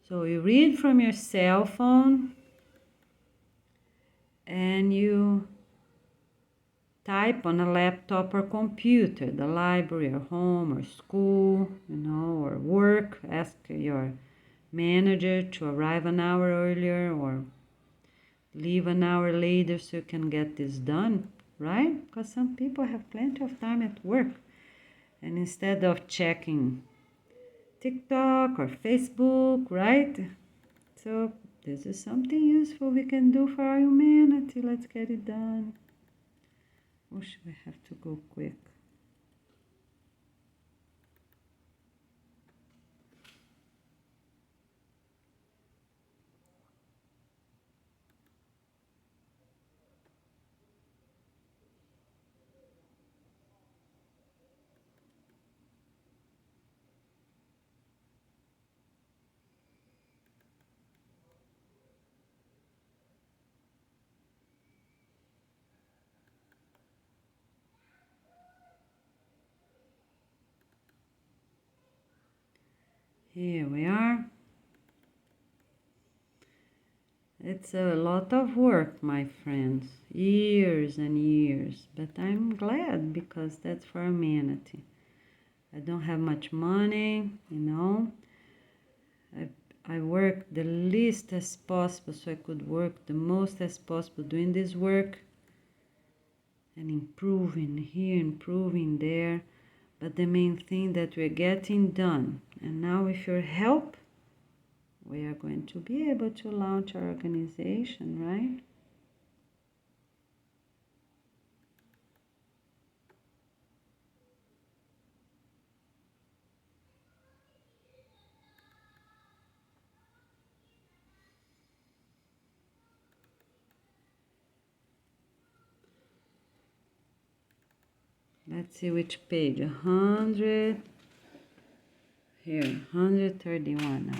So you read from your cell phone and you type on a laptop or computer, the library or home or school, or work. Ask your manager to arrive an hour earlier or leave an hour later so you can get this done, right? Because some people have plenty of time at work. And instead of checking TikTok or Facebook, right? So this is something useful we can do for our humanity. Let's get it done. Wish we have to go quick. Here we are. It's a lot of work, my friends. Years and years. But I'm glad because that's for humanity. I don't have much money, I work the least as possible so I could work the most as possible doing this work and improving here, improving there. But the main thing that we're getting done. And now with your help, we are going to be able to launch our organization, right? Let's see which page. 100. Here, 131 now.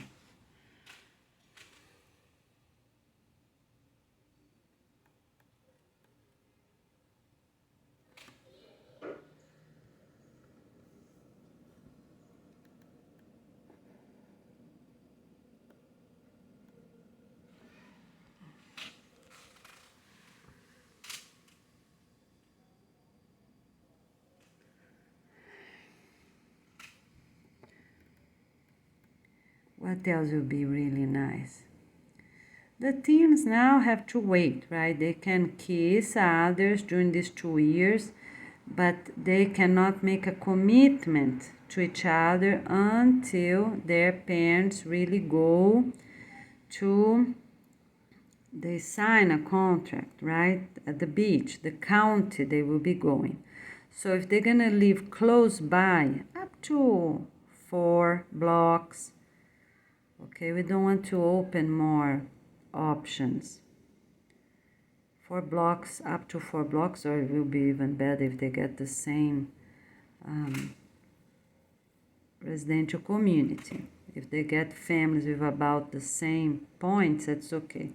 What else would be really nice? The teens now have to wait, right? They can kiss others during these 2 years, but they cannot make a commitment to each other until their parents really go to, they sign a contract, right? At the beach, the county they will be going. So if they're gonna live close by, up to 4 blocks, okay, we don't want to open more options. 4 blocks, up to 4 blocks, or it will be even better if they get the same residential community. If they get families with about the same points, that's okay.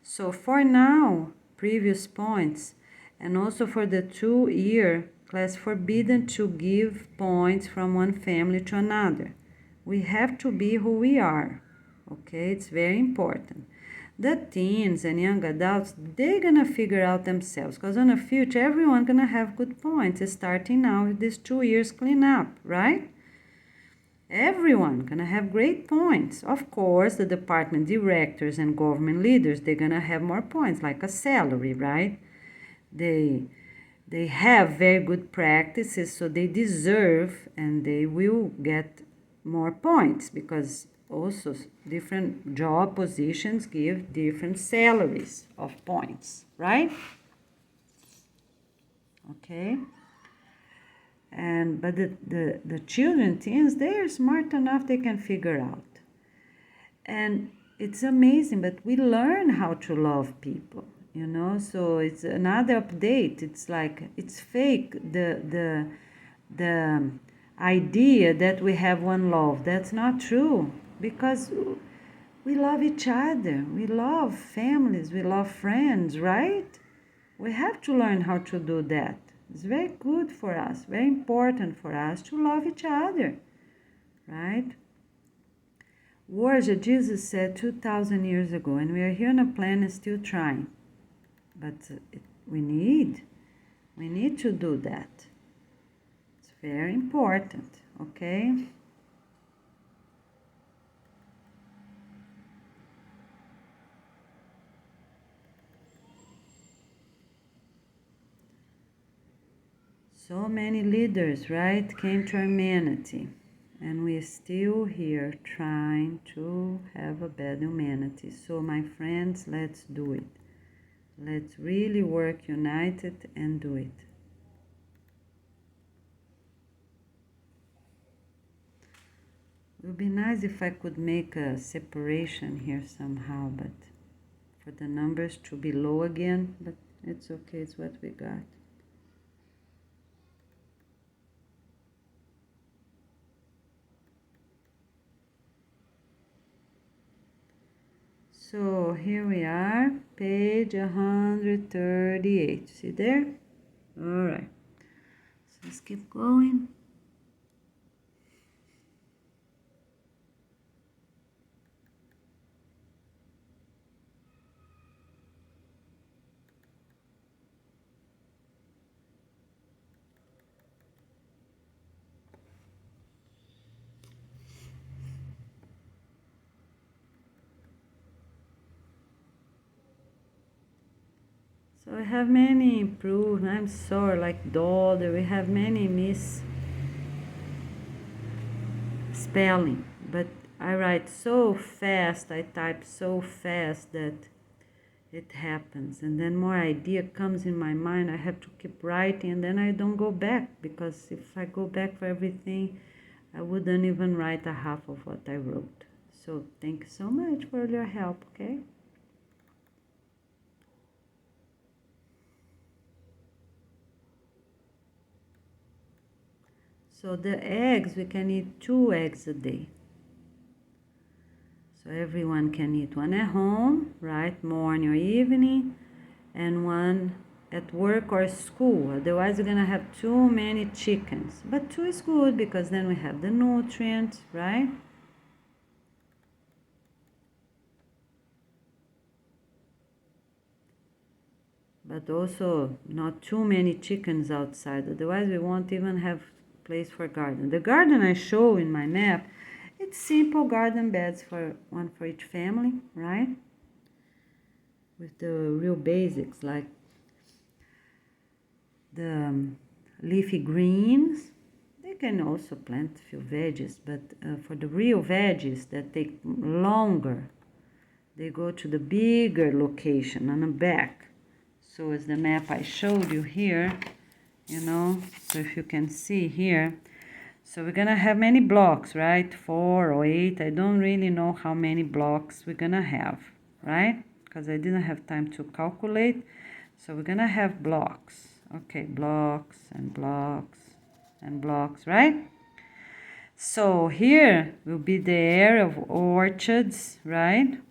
So for now, previous points, and also for the 2-year class, forbidden to give points from one family to another. We have to be who we are, okay? It's very important. The teens and young adults, they're gonna figure out themselves, because in the future, everyone's gonna have good points, starting now with this 2 years cleanup, right? Everyone gonna have great points. Of course, the department directors and government leaders, they're gonna have more points, like a salary, right? They have very good practices, so they deserve and they will get more points, because also different job positions give different salaries of points, right? Okay. But the children, teens, they are smart enough, they can figure out. And it's amazing, but we learn how to love people, you know. So it's another update. It's like it's fake, the idea that we have one love. That's not true, because we love each other, we love families, we love friends, right? We have to learn how to do that. It's very good for us, very important for us to love each other, right? Words that Jesus said 2,000 years ago, and we are here on a planet still trying. But we need to do that. It's very important, okay? So many leaders, right, came to humanity, and we're still here trying to have a better humanity. So my friends, let's do it. Let's really work united and do it. It would be nice if I could make a separation here somehow, but for the numbers to be low again, but it's okay, it's what we got. So here we are, page 138. See there? All right. So let's keep going. So we have many improved. I'm sorry, like daughter, we have many misspelling, but I write so fast, I type so fast that it happens, and then more idea comes in my mind. I have to keep writing, and then I don't go back, because if I go back for everything, I wouldn't even write a half of what I wrote. So thank you so much for your help, okay? So the eggs, we can eat 2 eggs a day. So everyone can eat one at home, right, morning or evening, and one at work or school. Otherwise, we're gonna have too many chickens. But 2 is good, because then we have the nutrients, right? But also not too many chickens outside. Otherwise, we won't even have place for garden. The garden I show in my map, it's simple garden beds, for one for each family, right? With the real basics, like the leafy greens. They can also plant a few veggies, but for the real veggies that take longer, they go to the bigger location on the back. So as the map I showed you here, you know, so if you can see here, so we're gonna have many blocks, right? 4 or 8, I don't really know how many blocks we're gonna have, right? Because I didn't have time to calculate. So we're gonna have blocks. Okay, blocks and blocks and blocks, right? So here will be the area of orchards, right?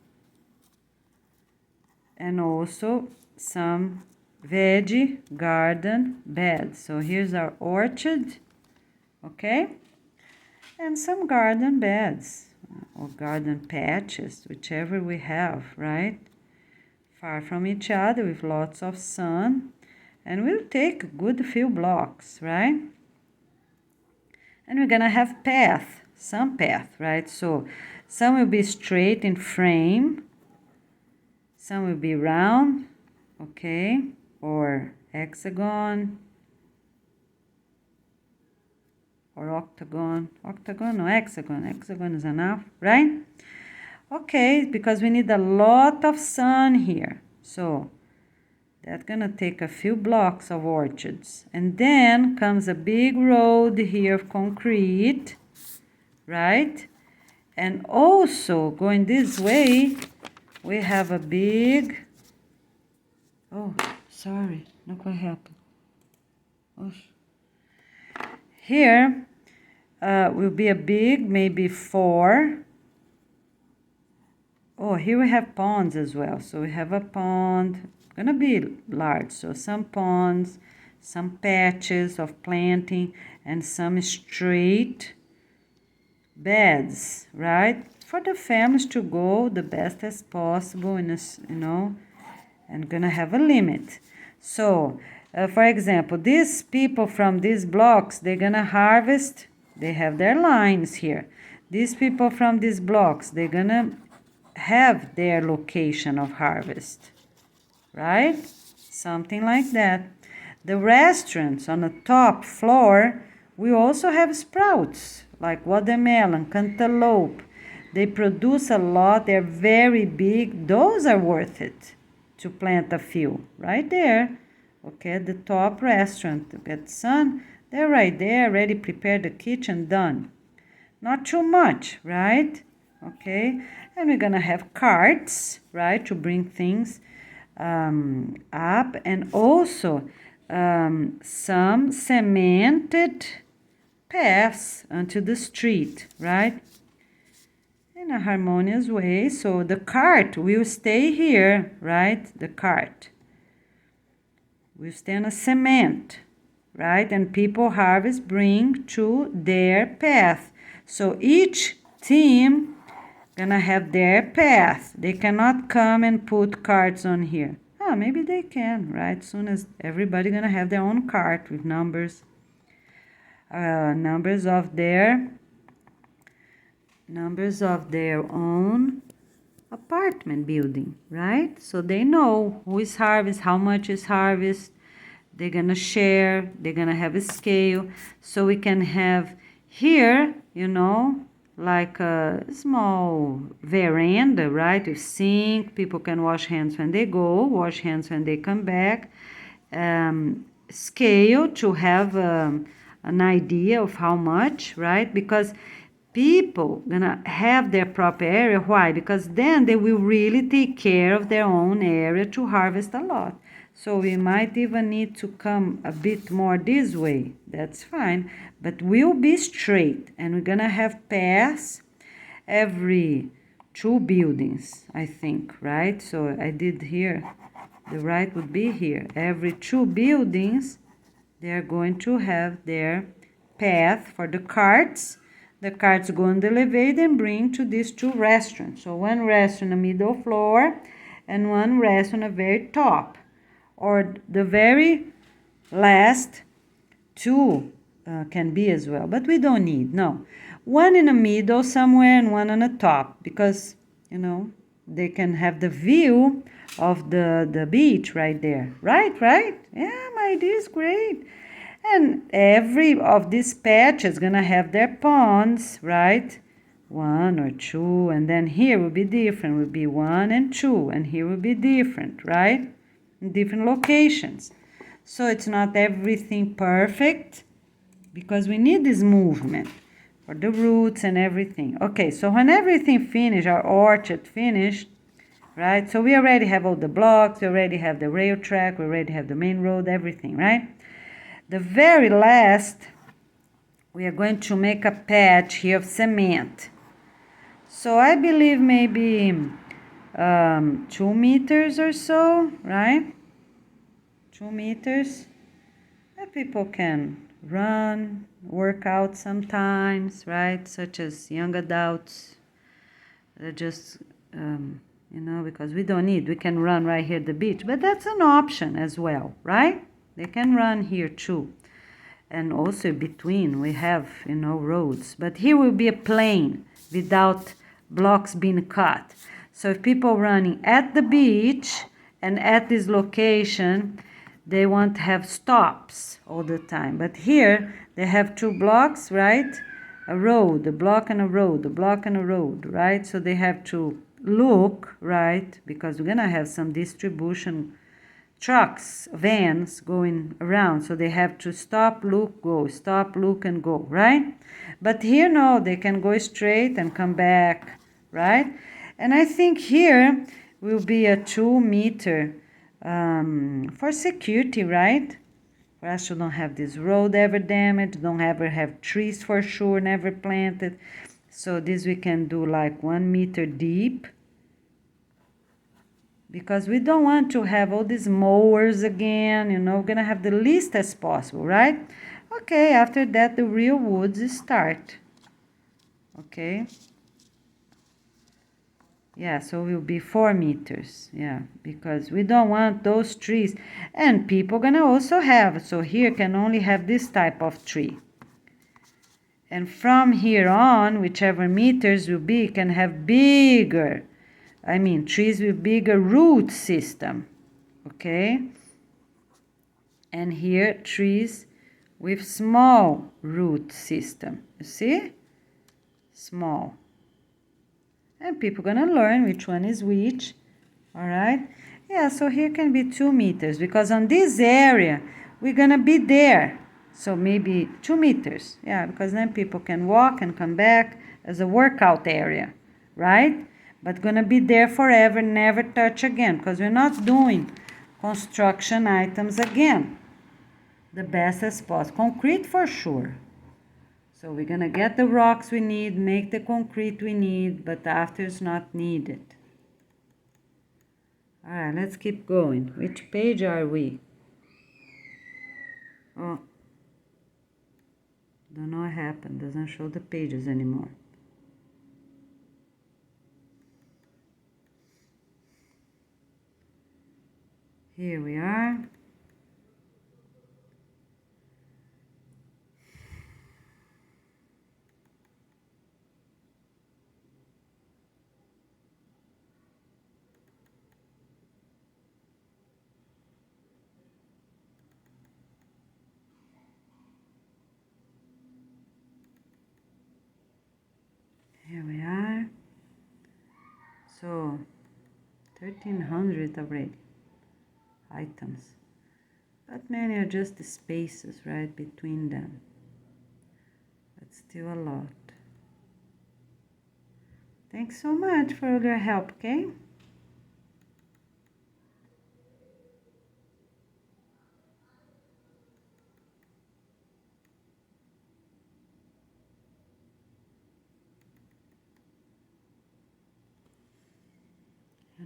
And also some veggie garden beds. So here's our orchard, okay? And some garden beds or garden patches, whichever we have, right? Far from each other with lots of sun. And we'll take a good few blocks, right? And we're gonna have some path, right? So some will be straight in frame, some will be round, okay, or hexagon, or octagon or hexagon. Hexagon is enough, right? Okay, because we need a lot of sun here. So that's gonna take a few blocks of orchards. And then comes a big road here of concrete, right? And also going this way, we have a big, oh, sorry, look what happened. Oh. Here will be a big, maybe 4. Oh, here we have ponds as well. So we have a pond, gonna be large. So some ponds, some patches of planting, and some straight beds, right? For the families to go the best as possible in this, and gonna have a limit. So, for example, these people from these blocks, they're gonna harvest, they have their lines here. These people from these blocks, they're gonna have their location of harvest, right? Something like that. The restaurants on the top floor, we also have sprouts like watermelon, cantaloupe. They produce a lot, they're very big. Those are worth it to plant a few right there. Okay, the top restaurant, get sun, they're right there, ready, prepared the kitchen, done. Not too much, right? Okay, and we're gonna have carts, right, to bring things up, and also some cemented paths onto the street, right, in a harmonious way. So the cart will stay here, right, the cart will stay on a cement, right, and people harvest, bring to their path. So each team gonna have their path. They cannot come and put carts on here. Oh, maybe they can, right? Soon as everybody gonna have their own cart with numbers of their own apartment building, right? So they know who is harvest, how much is harvest. They're gonna share. They're gonna have a scale, so we can have here, like a small veranda, right, with sink. People can wash hands when they go, wash hands when they come back. Scale to have an idea of how much, right? Because people gonna have their proper area. Why? Because then they will really take care of their own area to harvest a lot. So we might even need to come a bit more this way. That's fine. But we'll be straight. And we're going to have paths every 2 buildings, I think, right? So I did here. The right would be here. Every 2 buildings, they're going to have their path for the carts. The carts go on the elevator and bring to these 2 restaurants. So 1 restaurant on the middle floor and 1 restaurant on the very top. Or the very last 2 can be as well, but we don't need, no. 1 in the middle somewhere and 1 on the top, because, they can have the view of the beach right there. Right? Yeah, my idea is great. And every of these patches gonna have their ponds, right? 1 or 2, and then here will be different, will be 1 and 2, and here will be different, right? In different locations. So it's not everything perfect, because we need this movement for the roots and everything. Okay, so when everything finished, our orchard finished, right? So we already have all the blocks, we already have the rail track, we already have the main road, everything, right? The very last, we are going to make a patch here of cement. So I believe maybe 2 meters or so, right? 2 meters. That people can run, work out sometimes, right? Such as young adults. Just, because we don't need, we can run right here at the beach. But that's an option as well, right? They can run here too. And also between we have, roads. But here will be a plain without blocks being cut. So if people running at the beach and at this location, they won't have stops all the time. But here they have 2 blocks, right? A road, a block and a road, a block and a road, right? So they have to look, right? Because we're gonna have some distribution trucks, vans going around, so they have to stop, look, go, stop, look, and go, right? But here, no, they can go straight and come back, right? And I think here will be a 2-meter for security, right? For us to don't have this road ever damaged, don't ever have trees for sure, never planted. So this we can do like 1 meter deep, because we don't want to have all these mowers again, you know, we're gonna have the least as possible, right? Okay, after that the real woods start. Okay. Yeah, so it will be 4 meters, yeah, because we don't want those trees. And people gonna also have, so here can only have this type of tree. And from here on, whichever meters will be, can have bigger, trees with bigger root system, okay? And here, trees with small root system, you see? Small. And people gonna learn which one is which, all right? Yeah, so here can be 2 meters, because on this area, we're gonna be there. So maybe 2 meters, yeah, because then people can walk and come back as a workout area, right? But gonna be there forever, never touch again, because we're not doing construction items again. The best as possible. Concrete for sure. So we're gonna get the rocks we need, make the concrete we need, but after it's not needed. All right, let's keep going. Which page are we? Oh, don't know what happened. Doesn't show the pages anymore. Here we are. Here we are. So 1,300 already items, but many are just the spaces right between them, but still a lot. Thanks so much for all your help, okay?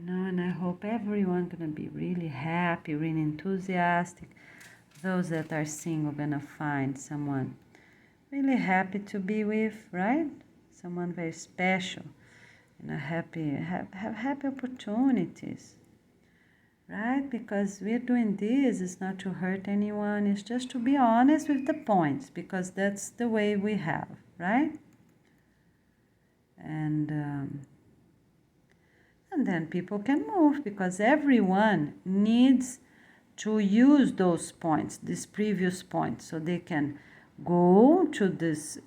And I hope everyone gonna be really happy, really enthusiastic. Those that are single gonna find someone really happy to be with, right? Someone very special, have happy opportunities, right? Because we're doing this, it's not to hurt anyone, it's just to be honest with the points, because that's the way we have, right? And then people can move, because everyone needs to use those points, these previous points, so they can go to this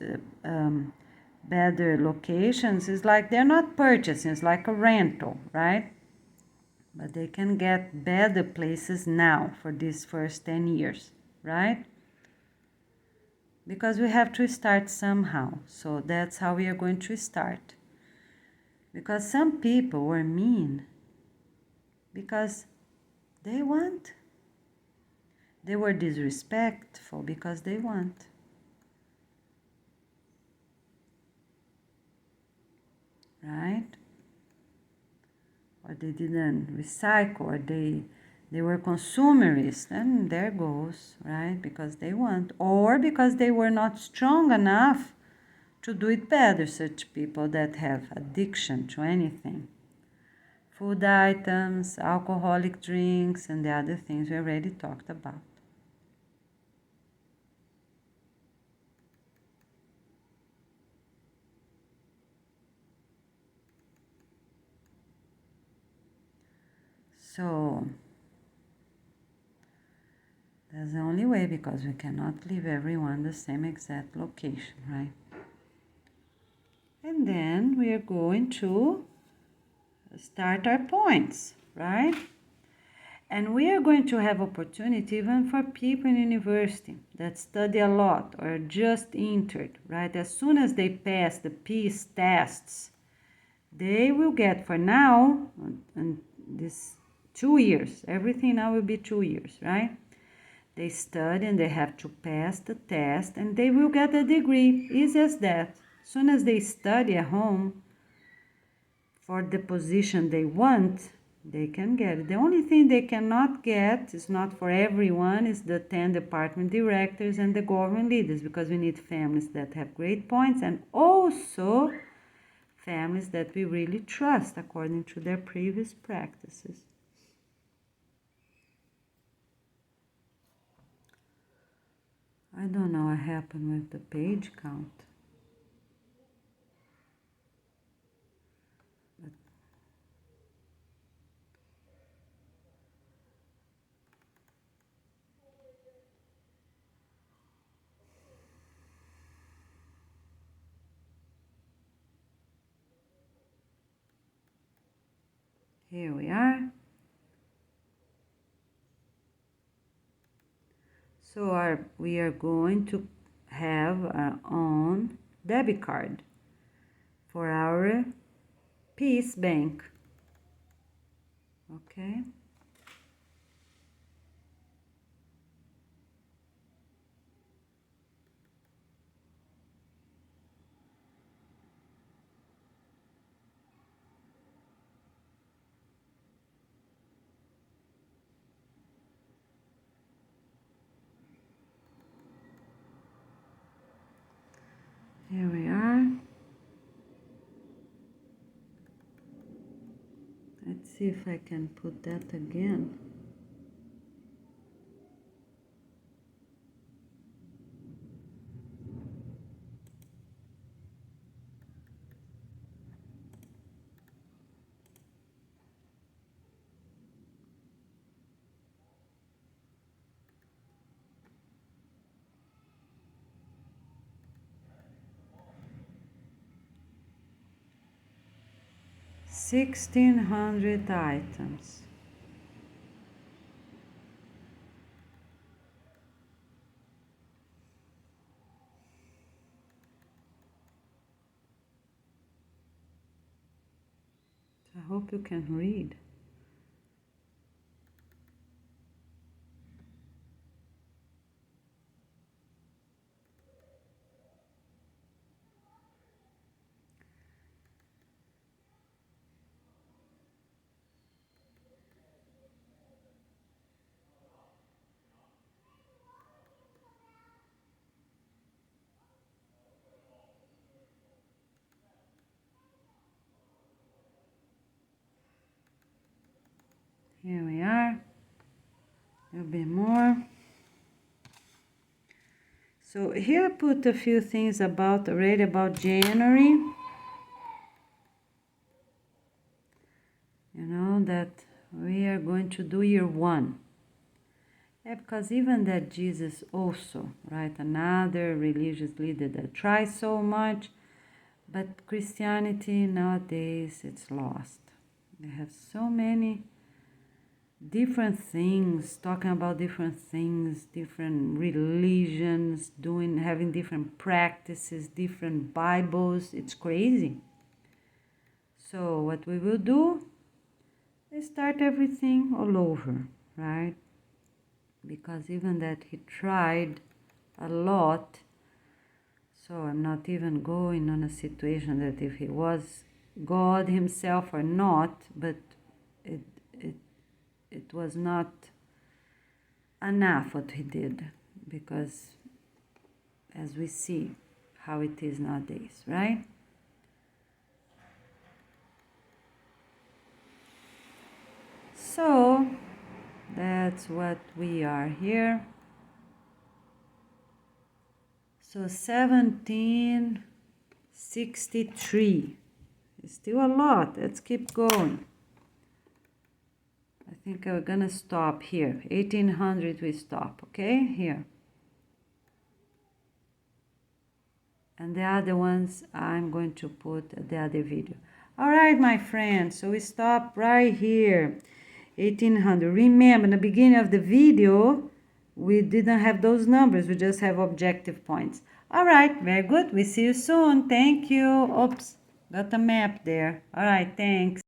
better locations. It's like they're not purchasing, it's like a rental, right? But they can get better places now for these first 10 years, right? Because we have to start somehow, so that's how we are going to start. Because some people were mean because they want. They were disrespectful because they want. Right? Or they didn't recycle, or they were consumerists, and there goes, right? Because they want. Or because they were not strong enough to do it better, such people that have addiction to anything. Food items, alcoholic drinks, and the other things we already talked about. So that's the only way, because we cannot leave everyone the same exact location, right? And then we are going to start our points, right? And we are going to have opportunity even for people in university that study a lot or just entered, right? As soon as they pass the PEACE tests, they will get, for now, and this 2 years, everything now will be 2 years, right? They study and they have to pass the test and they will get a degree, easy as that. As soon as they study at home for the position they want, they can get it. The only thing they cannot get, is not for everyone, is the 10 department directors and the government leaders, because we need families that have great points and also families that we really trust according to their previous practices. I don't know what happened with the page count. Here we are. So we are going to have our own debit card for our PEACE Bank. Okay. Here we are. Let's see if I can put that again. $1,600 items. I hope you can read. Here we are. There'll be more. So here I put a few things already about January. You know, that we are going to do year 1. Yeah, because even that Jesus also, right, another religious leader that tries so much, but Christianity nowadays, it's lost. They have so many different things, talking about different things, different religions, having different practices, different Bibles. It's crazy. So what we will do is start everything all over, right? Because even that he tried a lot, so I'm not even going on a situation that if he was God himself or not, but it was not enough what he did, because as we see how it is nowadays, right? So that's what we are here. So 1763 is still a lot. Let's keep going. I think we're gonna stop here. 1800 we stop, okay? Here. And the other ones I'm going to put the other video. All right, my friends, so we stop right here. 1800. Remember, in the beginning of the video, we didn't have those numbers. We just have objective points. All right, very good. We see you soon. Thank you. Oops, got a map there. All right, thanks.